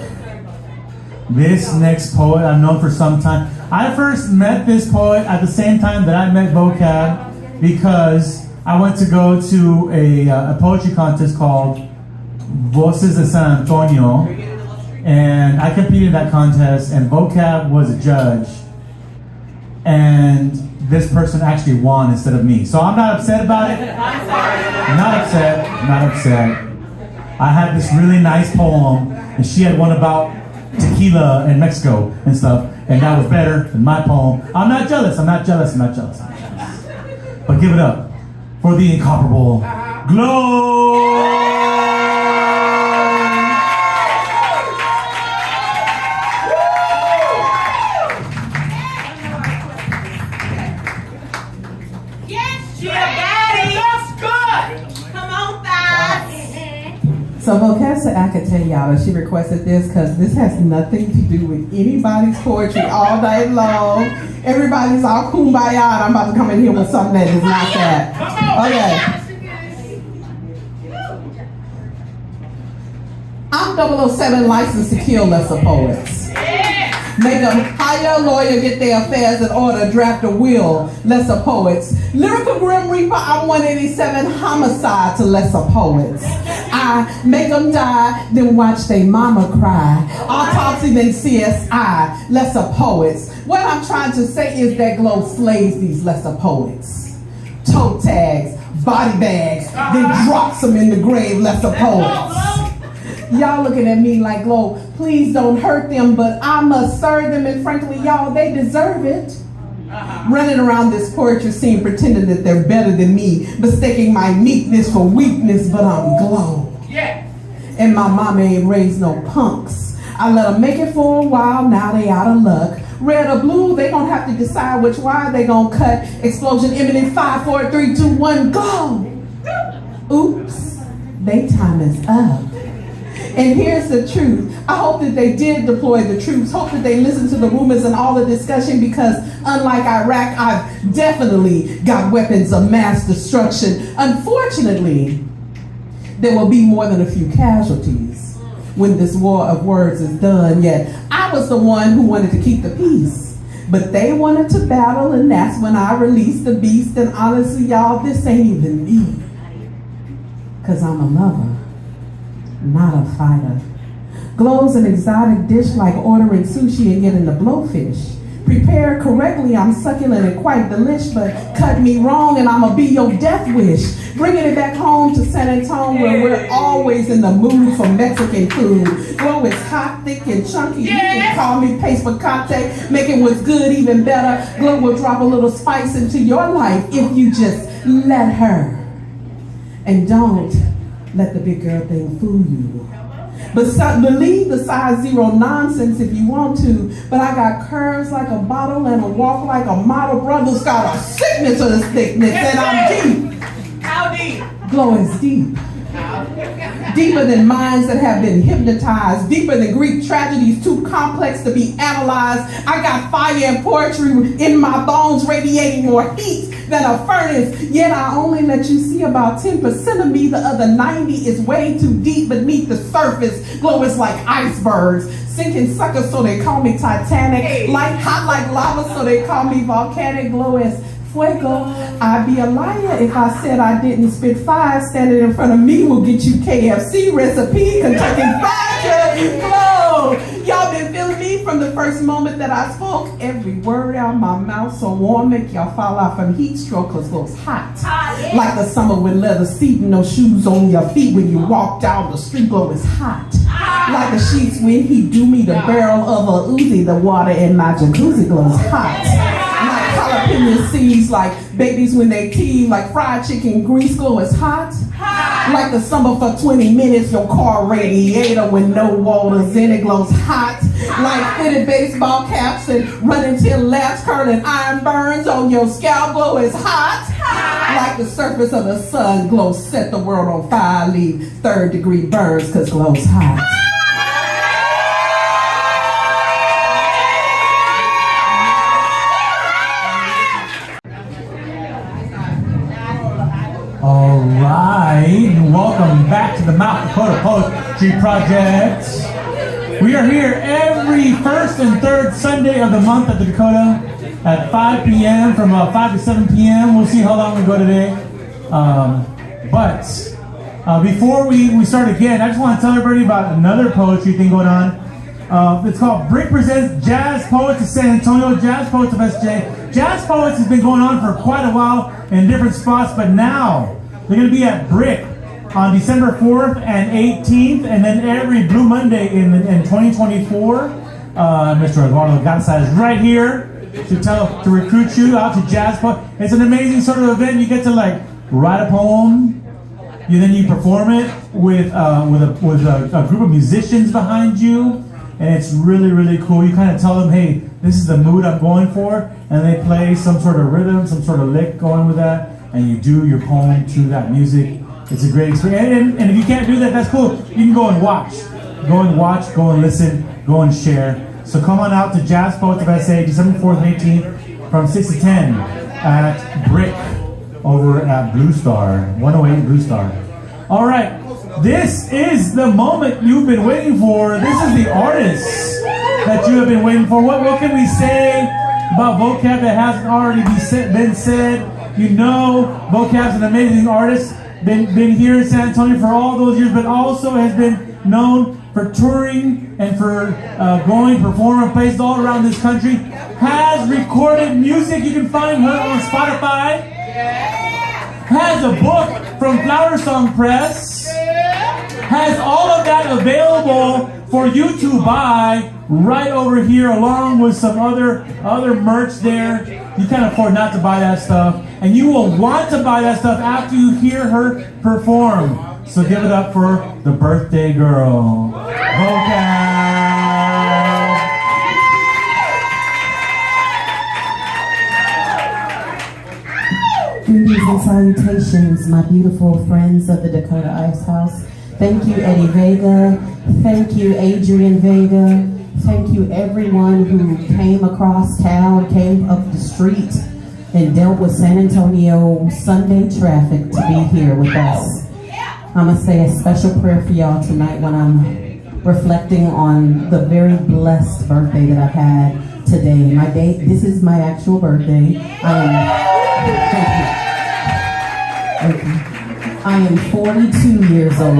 This next poet I've known for some time. I first met this poet at the same time that I met Vocab because I went to go to a poetry contest called Voces de San Antonio, and I competed in that contest, and Vocab was a judge, and this person actually won instead of me. So I'm not upset about it. Not upset. I had this really nice poem, and she had one about tequila in Mexico and stuff, and that was better than my poem. I'm not jealous. But give it up for the incomparable Glow. So Vocab said I could tell y'all that she requested this because this has nothing to do with anybody's poetry all night long. Everybody's all kumbaya, and I'm about to come in here with something that is not that. Okay. I'm 007 licensed to kill lesser poets. Make a hire a lawyer, get their affairs in order, draft a will, lesser poets. Lyrical Grim Reaper, I'm 187 homicide to lesser poets. I make them die, then watch they mama cry. Autopsy, then CSI, lesser poets. What I'm trying to say is that Glow slays these lesser poets. Toe tags, body bags, then drops them in the grave, lesser poets. Y'all looking at me like, Glow, please don't hurt them, but I must serve them, and frankly, y'all, they deserve it. Running around this poetry scene pretending that they're better than me, mistaking my meekness for weakness, but I'm Glow. Yeah. And my mama ain't raised no punks. I let them make it for a while, now they out of luck. Red or blue, they gonna have to decide which wire they gonna cut. Explosion imminent, 5, 4, 3, 2, 1, go! Oops, they time is up. And here's the truth. I hope that they did deploy the troops. Hope that they listened to the rumors and all the discussion, because unlike Iraq, I've definitely got weapons of mass destruction. Unfortunately, there will be more than a few casualties when this war of words is done. Yet I was the one who wanted to keep the peace. But they wanted to battle, and that's when I released the beast. And honestly, y'all, this ain't even me. Because I'm a lover, not a fighter. Glow's an exotic dish like ordering sushi and getting the blowfish. Prepared correctly, I'm succulent and quite delish, but cut me wrong and I'ma be your death wish. Bringing it back home to San Antonio, where we're always in the mood for Mexican food. Glow is hot, thick, and chunky. You can call me paste picante, making what's good even better. Glow will drop a little spice into your life if you just let her. And don't let the big girl thing fool you. But believe the size 0 nonsense if you want to, but I got curves like a bottle and a walk like a model. Brother's got a sickness of this thickness, and I'm deep. How deep? Glow is deep. Deeper than minds that have been hypnotized, deeper than Greek tragedies too complex to be analyzed. I got fire and poetry in my bones, radiating more heat than a furnace. Yet I only let you see about 10% of me. The other 90 is way too deep beneath the surface. Glow is like icebergs, sinking suckers, so they call me Titanic. Light hot like lava, so they call me volcanic. Glow is fuego. I'd be a liar if I said I didn't spit fire. Standing in front of me will get you KFC recipe, Kentucky Fried Glow. Y'all been feeling me from the first moment that I spoke. Every word out my mouth so warm, make y'all fall out from heat stroke, cause Glow's hot. Like the summer with leather seat and no shoes on your feet when you walk down the street. Glow is hot. Like the sheets when he do me the barrel of a Uzi, the water in my jacuzzi. Glow's hot. Jalapeno seeds like babies when they tease, like fried chicken grease. Glow is hot. Like the summer for 20 minutes, your car radiator with no waters in it. Glows hot. Like fitted baseball caps and running till laps, curling iron burns on your scalp. Glow is hot. Like the surface of the sun, Glow set the world on fire, leave 3rd-degree burns, cause Glow's hot. All right, welcome back to the Mount Dakota Poetry Project. We are here every first and third Sunday of the month at the Dakota at 5 p.m. from 5 to 7 p.m. We'll see how long we go today. But before we start again, I just want to tell everybody about another poetry thing going on. It's called Brick Presents Jazz Poets of San Antonio, Jazz Poets of SJ. Jazz Poets has been going on for quite a while in different spots, but now they're going to be at Brick on December 4th and 18th, and then every Blue Monday in 2024. Mr. Eduardo Garza is right here to recruit you out to Jazz Poets. It's an amazing sort of event. You get to like write a poem, then you perform it with a group of musicians behind you. And it's really, really cool. You kind of tell them, hey, this is the mood I'm going for. And they play some sort of rhythm, some sort of lick going with that. And you do your poem to that music. It's a great experience. And if you can't do that, that's cool. You can go and watch. Go and watch, go and listen, go and share. So come on out to Jazz Poets of SA, December 4th and 18th from 6 to 10 at Brick over at Blue Star, 108 Blue Star. All right. This is the moment you've been waiting for. This is the artist that you have been waiting for. What can we say about Vocab that hasn't already been said? You know, Vocab's an amazing artist. Been here in San Antonio for all those years, but also has been known for touring and for performing places all around this country. Has recorded music. You can find her on Spotify. Has a book from Flower Song Press. Has all of that available for you to buy right over here, along with some other merch there. You can't afford not to buy that stuff, and you will want to buy that stuff after you hear her perform. So give it up for the birthday girl, Vocab. Greetings and salutations, my beautiful friends of the Dakota Ice House. Thank you, Eddie Vega. Thank you, Adrian Vega. Thank you, everyone who came across town, came up the street, and dealt with San Antonio Sunday traffic to be here with us. I'm going to say a special prayer for y'all tonight when I'm reflecting on the very blessed birthday that I've had today. This is my actual birthday. Thank you. I am 42 years old.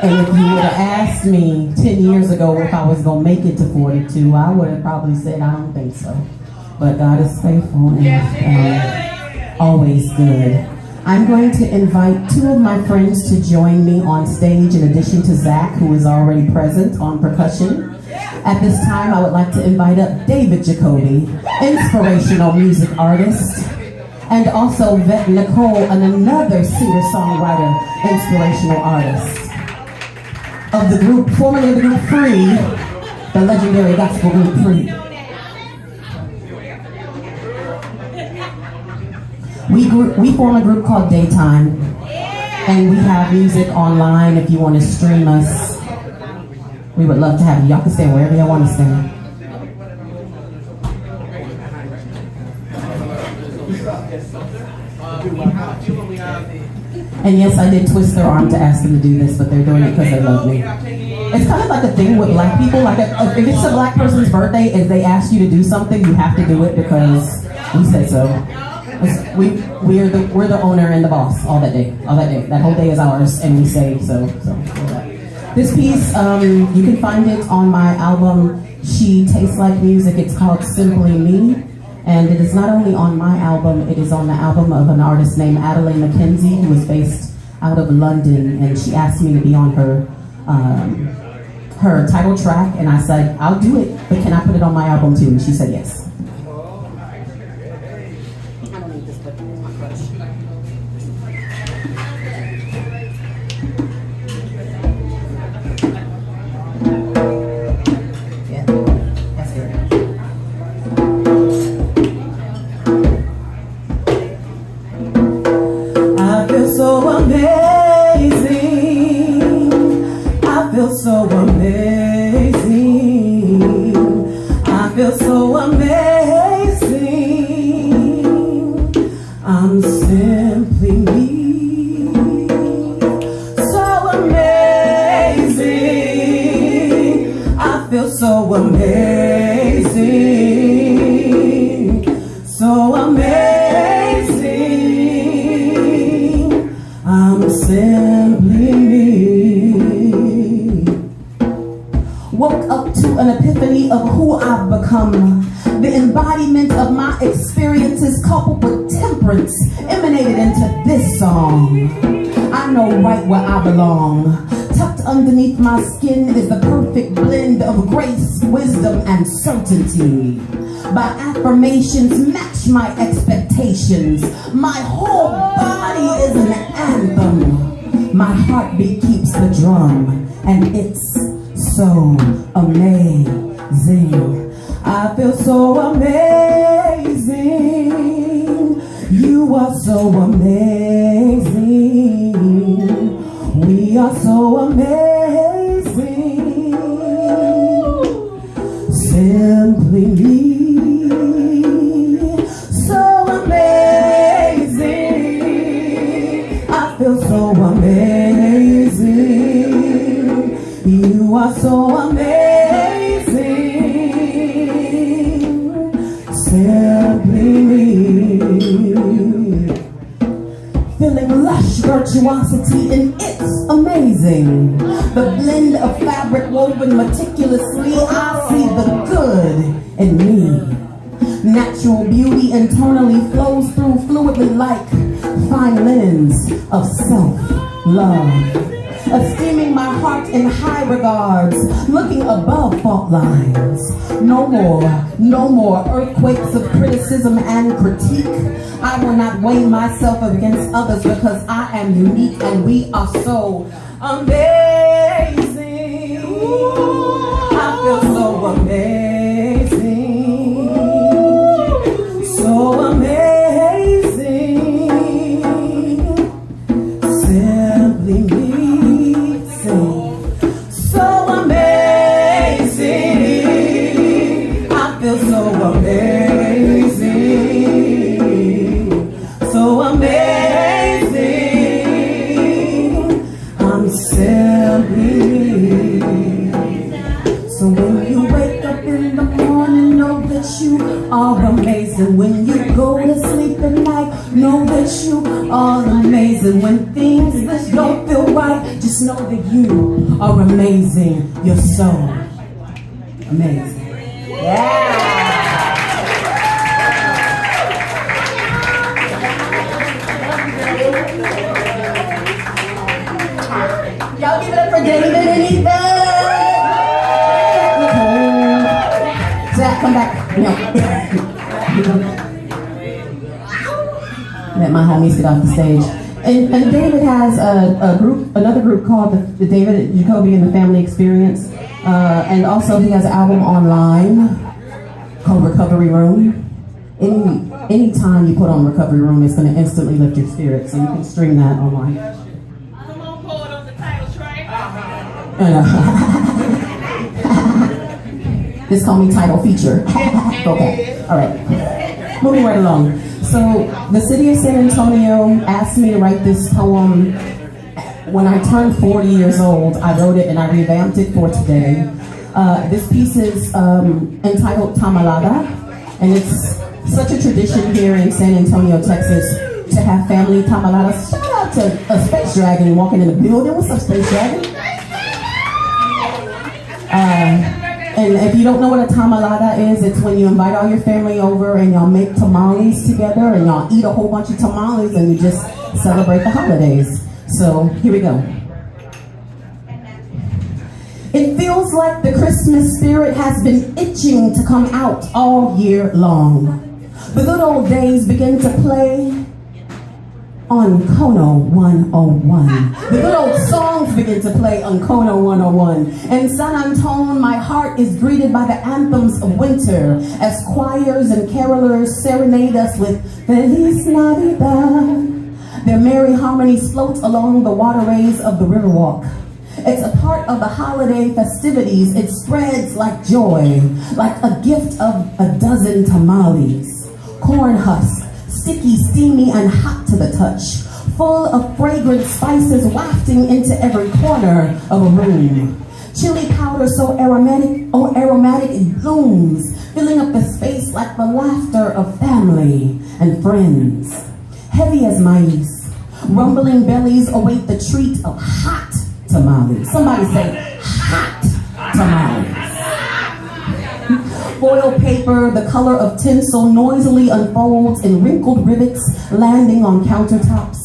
And if you would have asked me 10 years ago if I was going to make it to 42, I would have probably said, I don't think so. But God is faithful and always good. I'm going to invite two of my friends to join me on stage in addition to Zach, who is already present on percussion. At this time, I would like to invite up David Jacoby, inspirational music artist, and also Vet Nicole, another singer-songwriter, inspirational artist. Of the group, formerly of the group Free, the legendary gospel group Free. We form a group called Daytime, and we have music online if you want to stream us. We would love to have you. Y'all can stand wherever y'all want to stand. And yes, I did twist their arm to ask them to do this, but they're doing it because they love me. It's kind of like a thing with black people. Like if it's a black person's birthday, if they ask you to do something, you have to do it because we said so. We're the owner and the boss all that day. That whole day is ours, and we say so. This piece, you can find it on my album, She Tastes Like Music. It's called Simply Me. And it is not only on my album, it is on the album of an artist named Adelaide McKenzie, who is based out of London. And she asked me to be on her title track. And I said, I'll do it, but can I put it on my album too? And she said yes. The embodiment of my experiences coupled with temperance emanated into this song. I know right where I belong. Tucked underneath my skin is the perfect blend of grace, wisdom, and certainty. My affirmations match my expectations. My whole body is an anthem. My heartbeat keeps the drum, and it's so amazing. I feel so amazing. You are so amazing. We are so amazing. Simply me. So amazing. I feel so amazing. You are so amazing. Simply me. Feeling lush virtuosity, and it's amazing. The blend of fabric woven meticulously, I see the good in me. Natural beauty internally flows through fluidly like fine linens of self-love. Esteeming my heart in high regards, looking above fault lines. No more earthquakes of criticism and critique. I will not weigh myself against others because I am unique and we are so amazing. I feel so amazing. So amazing. amazing. When you go to sleep at night, know that you are amazing. When things that don't feel right, just know that you are amazing. You're so amazing. Yeah. Y'all give it up for David and Ethan. Zach, come back. No. Let my homies get off the stage. And David has another group called the David Jacoby and the Family Experience. And also he has an album online called Recovery Room. Anytime you put on Recovery Room, it's going to instantly lift your spirits. So you can stream that online. Come on, pull it on the title track. Just call me title feature. Okay, all right. Moving right along. So the city of San Antonio asked me to write this poem. When I turned 40 years old, I wrote it and I revamped it for today. This piece is entitled Tamalada, and it's such a tradition here in San Antonio, Texas, to have family tamaladas. Shout out to a Space Dragon walking in the building. What's up, Space Dragon? And if you don't know what a tamalada is, it's when you invite all your family over and y'all make tamales together and y'all eat a whole bunch of tamales and you just celebrate the holidays. So here we go. It feels like the Christmas spirit has been itching to come out all year long. The good old days begin to play on Kono 101. The good old songs begin to play on Kono 101. In San Antone, my heart is greeted by the anthems of winter as choirs and carolers serenade us with Feliz Navidad. Their merry harmonies float along the waterways of the Riverwalk. It's a part of the holiday festivities. It spreads like joy, like a gift of a dozen tamales. Corn husk, sticky, steamy, and hot to the touch, full of fragrant spices wafting into every corner of a room. Chili powder so aromatic it blooms, filling up the space like the laughter of family and friends. Heavy as mice, rumbling bellies await the treat of hot tamales. Somebody say, hot tamales. Foil paper, the color of tinsel, noisily unfolds in wrinkled rivets landing on countertops.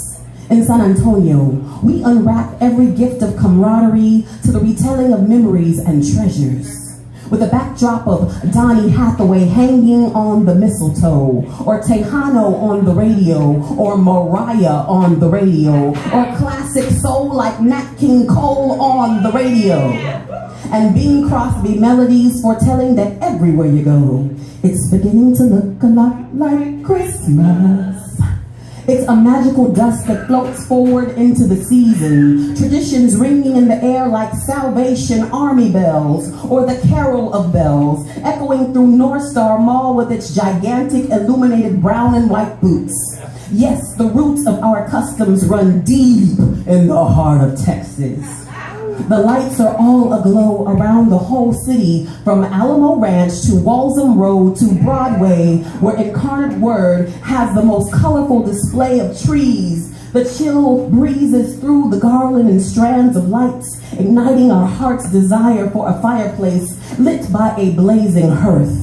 In San Antonio, we unwrap every gift of camaraderie to the retelling of memories and treasures. With a backdrop of Donny Hathaway hanging on the mistletoe, or Tejano on the radio, or Mariah on the radio, or classic soul like Nat King Cole on the radio. And Bing Crosby melodies foretelling that everywhere you go, it's beginning to look a lot like Christmas. It's a magical dust that floats forward into the season, traditions ringing in the air like Salvation Army bells, or the Carol of Bells, echoing through North Star Mall with its gigantic illuminated brown and white boots. Yes, the roots of our customs run deep in the heart of Texas. The lights are all aglow around the whole city, from Alamo Ranch to Walsham Road to Broadway, where Incarnate Word has the most colorful display of trees. The chill breezes through the garland and strands of lights, igniting our heart's desire for a fireplace lit by a blazing hearth.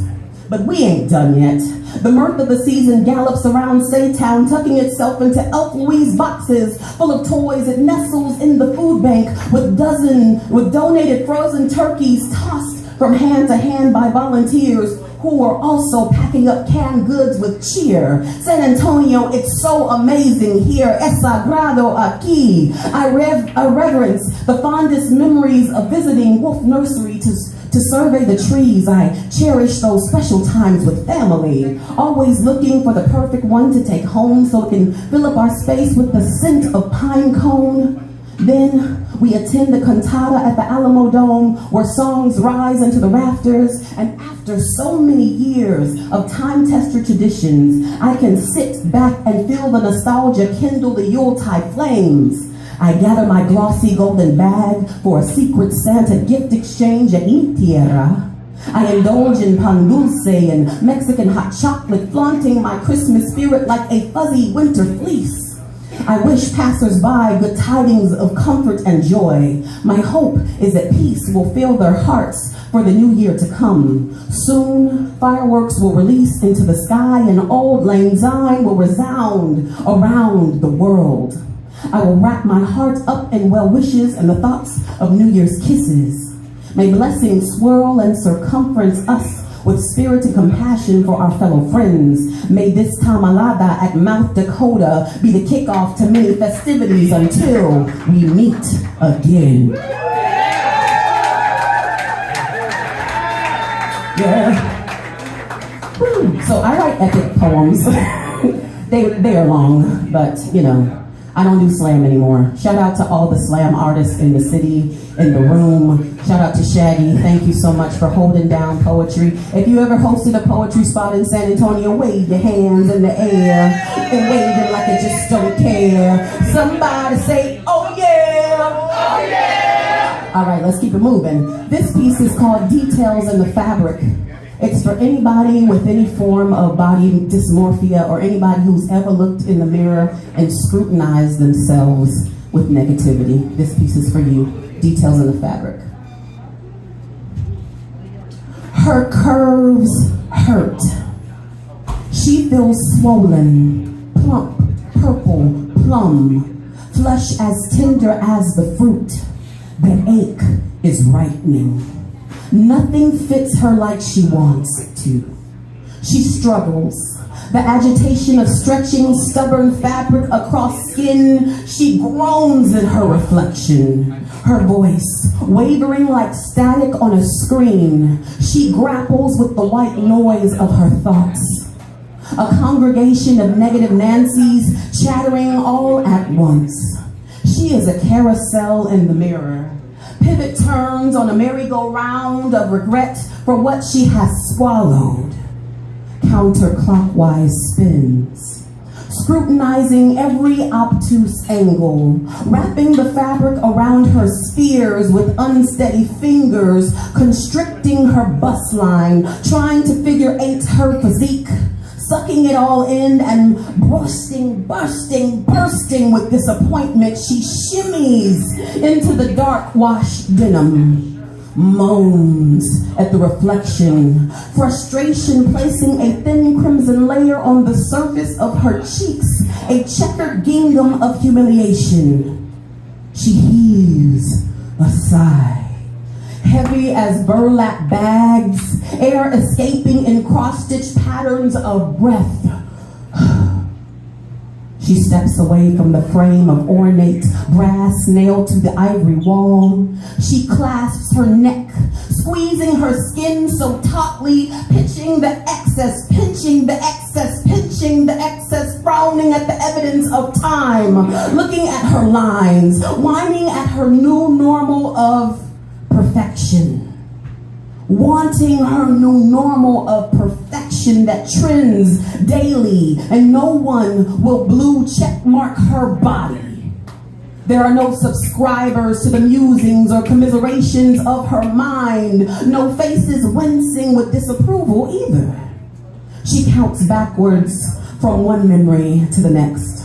But we ain't done yet. The mirth of the season gallops around Saytown, tucking itself into Elf Louise boxes full of toys. It nestles in the food bank with donated frozen turkeys tossed from hand to hand by volunteers who are also packing up canned goods with cheer. San Antonio, it's so amazing here. Es sagrado aquí. I reverence the fondest memories of visiting Wolf Nursery to survey the trees. I cherish those special times with family, always looking for the perfect one to take home so it can fill up our space with the scent of pine cone. Then we attend the cantata at the Alamo Dome, where songs rise into the rafters, and after so many years of time-tested traditions, I can sit back and feel the nostalgia kindle the Yuletide flames. I gather my glossy golden bag for a secret Santa gift exchange at Mi Tierra. I indulge in pan dulce and Mexican hot chocolate, flaunting my Christmas spirit like a fuzzy winter fleece. I wish passers-by good tidings of comfort and joy. My hope is that peace will fill their hearts for the new year to come. Soon, fireworks will release into the sky and Auld Lang Syne will resound around the world. I will wrap my heart up in well wishes and the thoughts of New Year's kisses. May blessings swirl and circumference us with spirit and compassion for our fellow friends. May this tamalada at Mount Dakota be the kickoff to many festivities until we meet again. Yeah. Woo. So I write epic poems. they are long, but you know, I don't do slam anymore. Shout out to all the slam artists in the city, in the room. Shout out to Shaggy. Thank you so much for holding down poetry. If you ever hosted a poetry spot in San Antonio, wave your hands in the air and wave it like you just don't care. Somebody say, oh yeah! Oh yeah! All right, let's keep it moving. This piece is called Details in the Fabric. It's for anybody with any form of body dysmorphia or anybody who's ever looked in the mirror and scrutinized themselves with negativity. This piece is for you. Details in the Fabric. Her curves hurt. She feels swollen, plump, purple, plum, flesh as tender as the fruit. The ache is ripening. Nothing fits her like she wants it to. She struggles. The agitation of stretching stubborn fabric across skin, she groans in her reflection. Her voice, wavering like static on a screen, she grapples with the white noise of her thoughts. A congregation of negative Nancys chattering all at once. She is a carousel in the mirror. Pivot turns on a merry-go-round of regret for what she has swallowed. Counterclockwise spins, scrutinizing every obtuse angle, wrapping the fabric around her spheres with unsteady fingers, constricting her bust line, trying to figure eight her physique, sucking it all in and bursting with disappointment. She shimmies into the dark wash denim, moans at the reflection, frustration placing a thin crimson layer on the surface of her cheeks, a checkered gingham of humiliation. She heaves a sigh. Heavy as burlap bags, air escaping in cross-stitch patterns of breath. She steps away from the frame of ornate brass nailed to the ivory wall. She clasps her neck, squeezing her skin so tautly, pitching the excess, pinching the excess, pinching the excess, frowning at the evidence of time, looking at her lines, whining at her new normal of perfection. Wanting her new normal of perfection that trends daily and no one will blue check mark her body. There are no subscribers to the musings or commiserations of her mind, no faces wincing with disapproval either. She counts backwards from one memory to the next.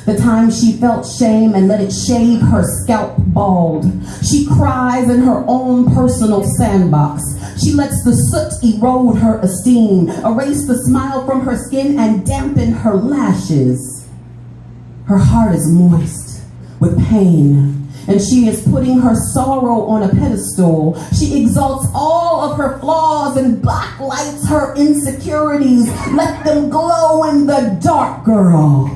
The time she felt shame and let it shave her scalp bald. She cries in her own personal sandbox. She lets the soot erode her esteem, erase the smile from her skin and dampen her lashes. Her heart is moist with pain, and she is putting her sorrow on a pedestal. She exalts all of her flaws and blacklights her insecurities. Let them glow in the dark, girl.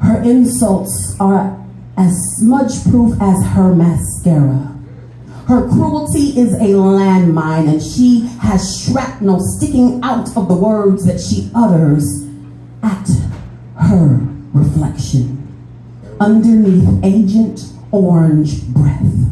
Her insults are as smudge-proof as her mascara. Her cruelty is a landmine, and she has shrapnel sticking out of the words that she utters at her reflection. Underneath Agent Orange breath.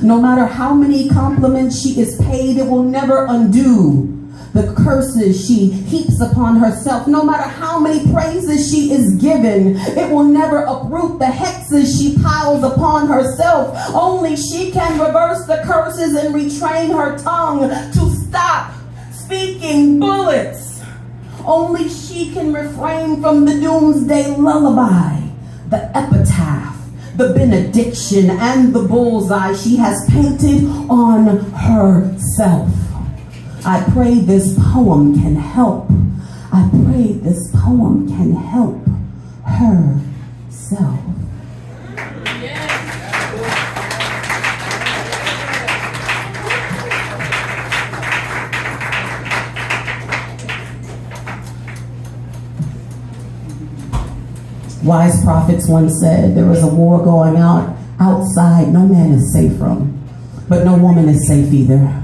No matter how many compliments she is paid, it will never undo the curses she heaps upon herself. No matter how many praises she is given, it will never uproot the hexes she piles upon herself. Only she can reverse the curses and retrain her tongue to stop speaking bullets. Only she can refrain from the doomsday lullaby, the epitaph, the benediction, and the bullseye she has painted on herself. I pray this poem can help. I pray this poem can help herself. Wise prophets once said there was a war going on outside no man is safe from, but no woman is safe either.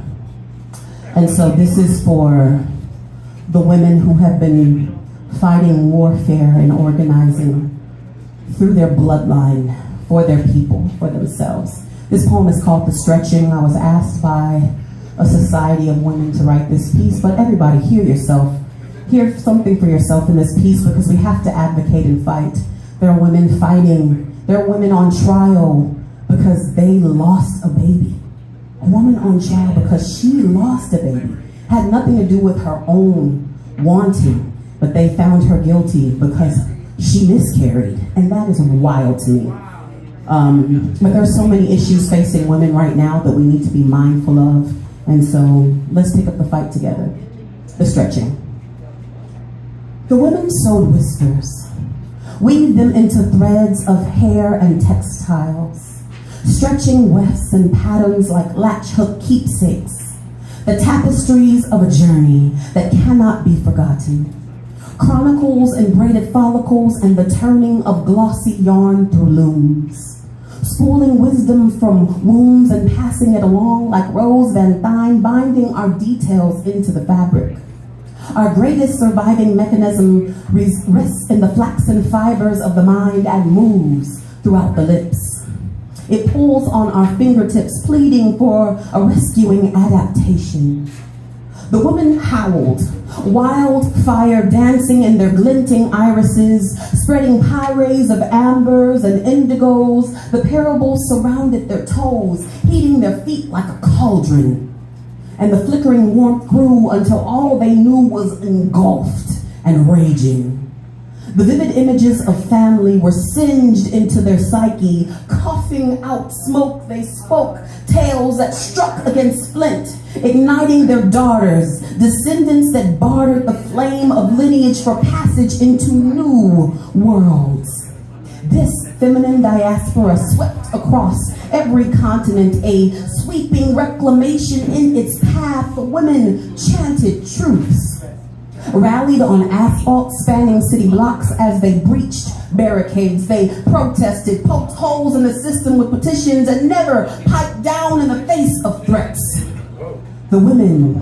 And so this is for the women who have been fighting warfare and organizing through their bloodline for their people, for themselves. This poem is called The Stretching. I was asked by a society of women to write this piece, but everybody hear yourself. Hear something for yourself in this piece, because we have to advocate and fight. There are women fighting. There are women on trial because they lost a baby. A woman on trial because she lost a baby. Had nothing to do with her own wanting, but they found her guilty because she miscarried. And that is wild to me. But there are so many issues facing women right now that we need to be mindful of. And so let's pick up the fight together. The stretching. The women sewed whiskers, weave them into threads of hair and textiles, stretching wefts and patterns like latch hook keepsakes, the tapestries of a journey that cannot be forgotten, chronicles and braided follicles and the turning of glossy yarn through looms, spooling wisdom from wombs and passing it along like Rose Van Thine, binding our details into the fabric. Our greatest surviving mechanism rests in the flaxen fibers of the mind and moves throughout the lips. It pulls on our fingertips, pleading for a rescuing adaptation. The women howled, wildfire dancing in their glinting irises, spreading pyres of ambers and indigos. The parables surrounded their toes, heating their feet like a cauldron. And the flickering warmth grew until all they knew was engulfed and raging. The vivid images of family were singed into their psyche. Coughing out smoke, they spoke tales that struck against flint, igniting their daughters, descendants that bartered the flame of lineage for passage into new worlds. This feminine diaspora swept across every continent, a sweeping reclamation in its path. The women chanted truths, rallied on asphalt spanning city blocks as they breached barricades. They protested, poked holes in the system with petitions, and never piped down in the face of threats. The women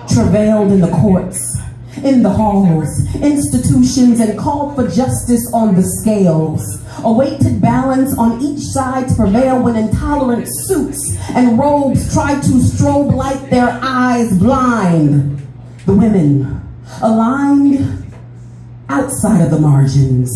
travailed in the courts, in the halls, institutions, and called for justice on the scales, awaited balance on each side to prevail when intolerant suits and robes tried to strobe light their eyes blind. The women aligned outside of the margins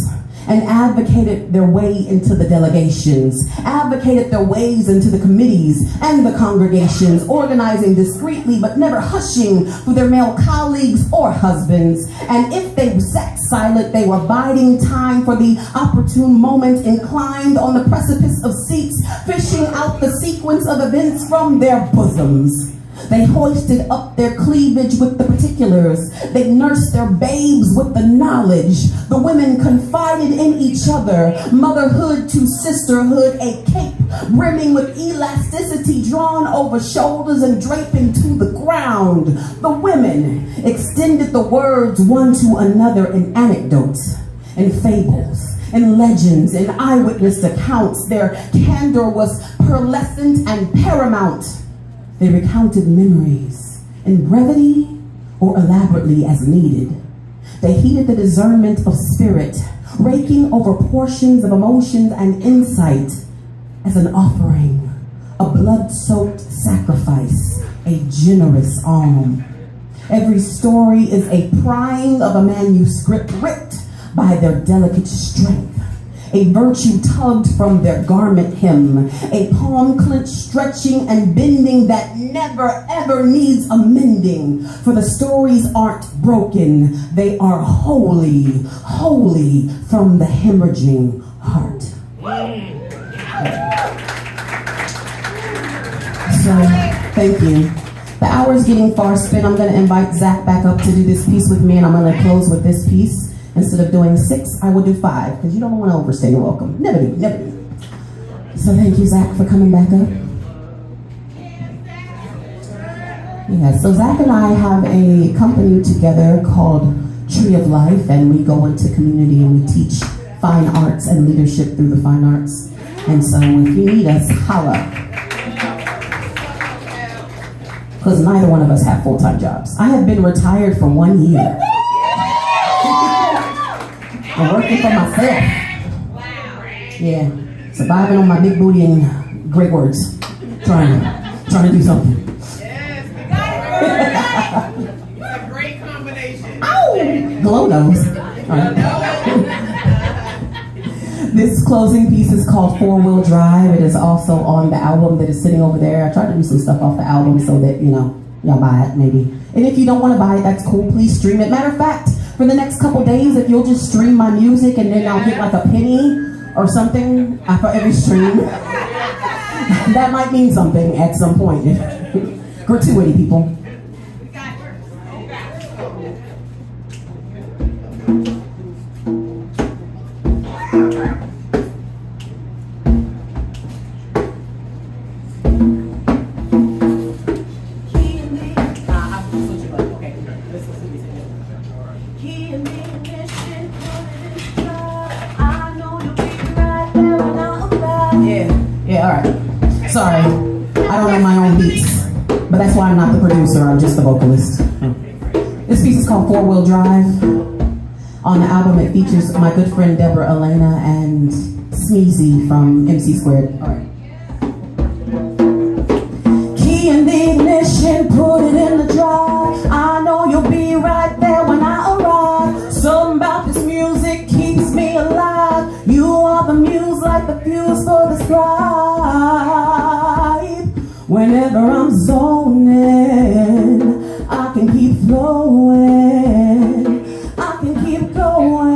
and advocated their way into the delegations, advocated their ways into the committees and the congregations, organizing discreetly but never hushing for their male colleagues or husbands. And if they sat silent, they were biding time for the opportune moment, inclined on the precipice of seats, fishing out the sequence of events from their bosoms. They hoisted up their cleavage with the particulars. They nursed their babes with the knowledge. The women confided in each other, motherhood to sisterhood, a cape brimming with elasticity drawn over shoulders and draping to the ground. The women extended the words one to another in anecdotes and fables, in legends, in eyewitness accounts. Their candor was pearlescent and paramount. They recounted memories in brevity or elaborately as needed. They heeded the discernment of spirit, raking over portions of emotions and insight as an offering, a blood-soaked sacrifice, a generous alm. Every story is a prying of a manuscript ripped by their delicate strength. A virtue tugged from their garment hem, a palm clenched, stretching and bending that never ever needs amending. For the stories aren't broken, they are holy, holy from the hemorrhaging heart. So, thank you. The hour is getting far spent. I'm going to invite Zach back up to do this piece with me, and I'm going to close with this piece. Instead of doing 6, I will do 5, because you don't want to overstay your welcome. Never do, never do. So thank you, Zach, for coming back up. Yeah, so Zach and I have a company together called Tree of Life, and we go into community and we teach fine arts and leadership through the fine arts. And so if you need us, holla. Because neither one of us have full-time jobs. I have been retired for 1 year. I'm working for myself. Yeah, surviving on my big booty and great words. Trying to do something. Yes, we got it. It's a great combination. Ow! Glow nose. This closing piece is called 4-Wheel Drive. It is also on the album that is sitting over there. I tried to do some stuff off the album so that, you know, y'all buy it maybe. And if you don't want to buy it, that's cool. Please stream it. Matter of fact, for the next couple days, if you'll just stream my music and then I'll get like a penny or something for every stream, that might mean something at some point. Gratuity, people. Sorry, I don't know my own beats, but that's why I'm not the producer, I'm just the vocalist. This piece is called 4-Wheel Drive. On the album it features my good friend Deborah Elena and Sneezy from MC Squared. All right. Key in the ignition, put it in the drive. I know you'll be right there when I arrive. Something about this music keeps me alive. You are the muse like the fuse for the scribe. Whenever I'm zoning, I can keep flowing, I can keep going.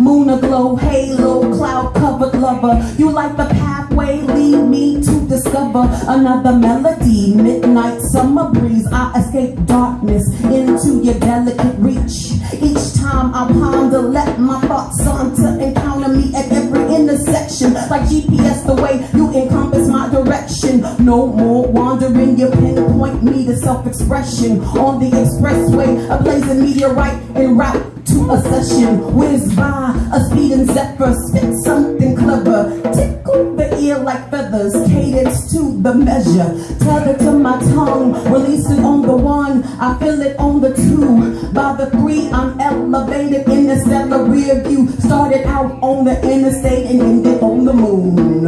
Moon aglow, halo, cloud covered lover. You like the pathway, lead me to discover another melody. Midnight summer breeze, I escape darkness into your delicate reach. Each time I ponder, let my thoughts saunter, encounter me at every intersection. Like GPS, the way you encompass my direction. No more wandering, you pinpoint me to self-expression. On the expressway, a blazing meteorite en route to a session. Whiz by a speeding zephyr, spit something clever. Tickle the ear like feathers, cadence to the measure. Tether to my tongue, release it on the 1. I feel it on the 2. By the 3, I'm elevated in the stellar rear view. Started out on the interstate and ended on the moon.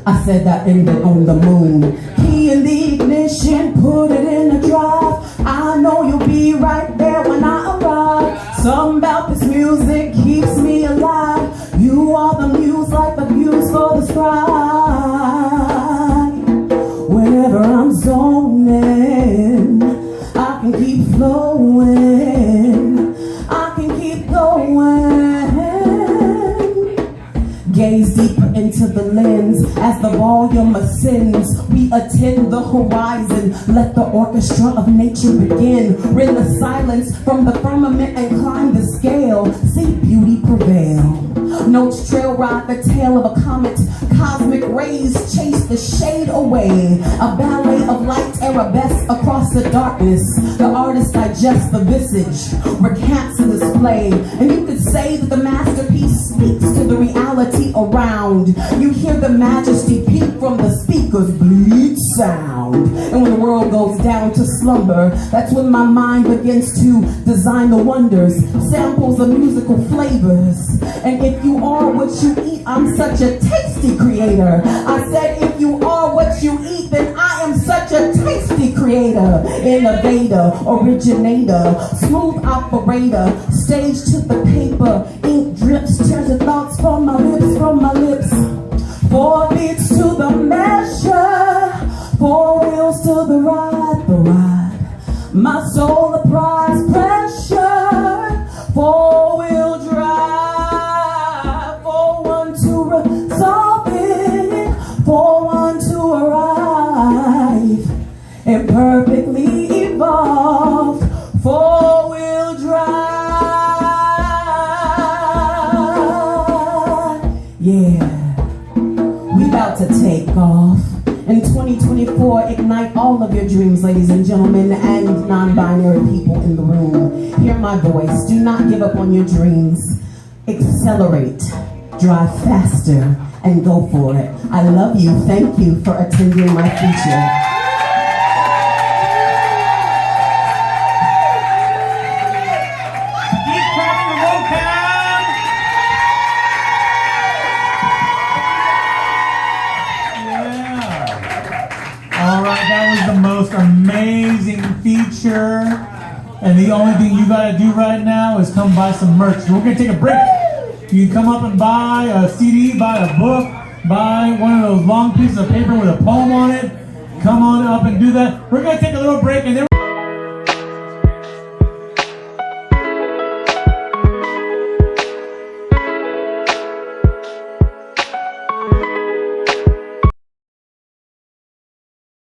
I said I ended on the moon. Key in the ignition, put it in the drive. I know you'll be right there when I arrive. Something about this music keeps me alive. You are the muse like the fuse for the scribe. Whenever I'm zoning, I can keep flowing, I can keep going. Gaze deeper into the lens as the volume ascends. We attend the horizon. Let the orchestra of nature begin. Rend the silence from the firmament and climb the scale. See beauty prevail. Notes trail ride the tail of a comet. Cosmic rays chase the shade away. A ballet of light arabesque across the darkness. The artist digests the visage, recants the display. And you could say that the masterpiece speaks to the reality around. You hear the majesty peep from the speaker's bleed sound. And when the world goes down to slumber, that's when my mind begins to design the wonders, samples of musical flavors. And if you are what you eat, I'm such a tasty creator. I said if you are what you eat, then I am such such a tasty creator, innovator, originator, smooth operator, stage to the paper, ink drips, tears of thoughts from my lips, 4 beats to the measure, 4 wheels to the ride, my soul the prize pressure, 4-wheel drive, 4-1 to resolve it, 4-1 to arrive, and perfectly evolved, 4-wheel drive. Yeah, we about to take off. In 2024, ignite all of your dreams, ladies and gentlemen, and non-binary people in the room. Hear my voice. Do not give up on your dreams. Accelerate, drive faster, and go for it. I love you. Thank you for attending my feature. The most amazing feature, and the only thing you gotta do right now is come buy some merch. We're gonna take a break. You can come up and buy a CD, buy a book, buy one of those long pieces of paper with a poem on it. Come on up and do that. We're gonna take a little break, and then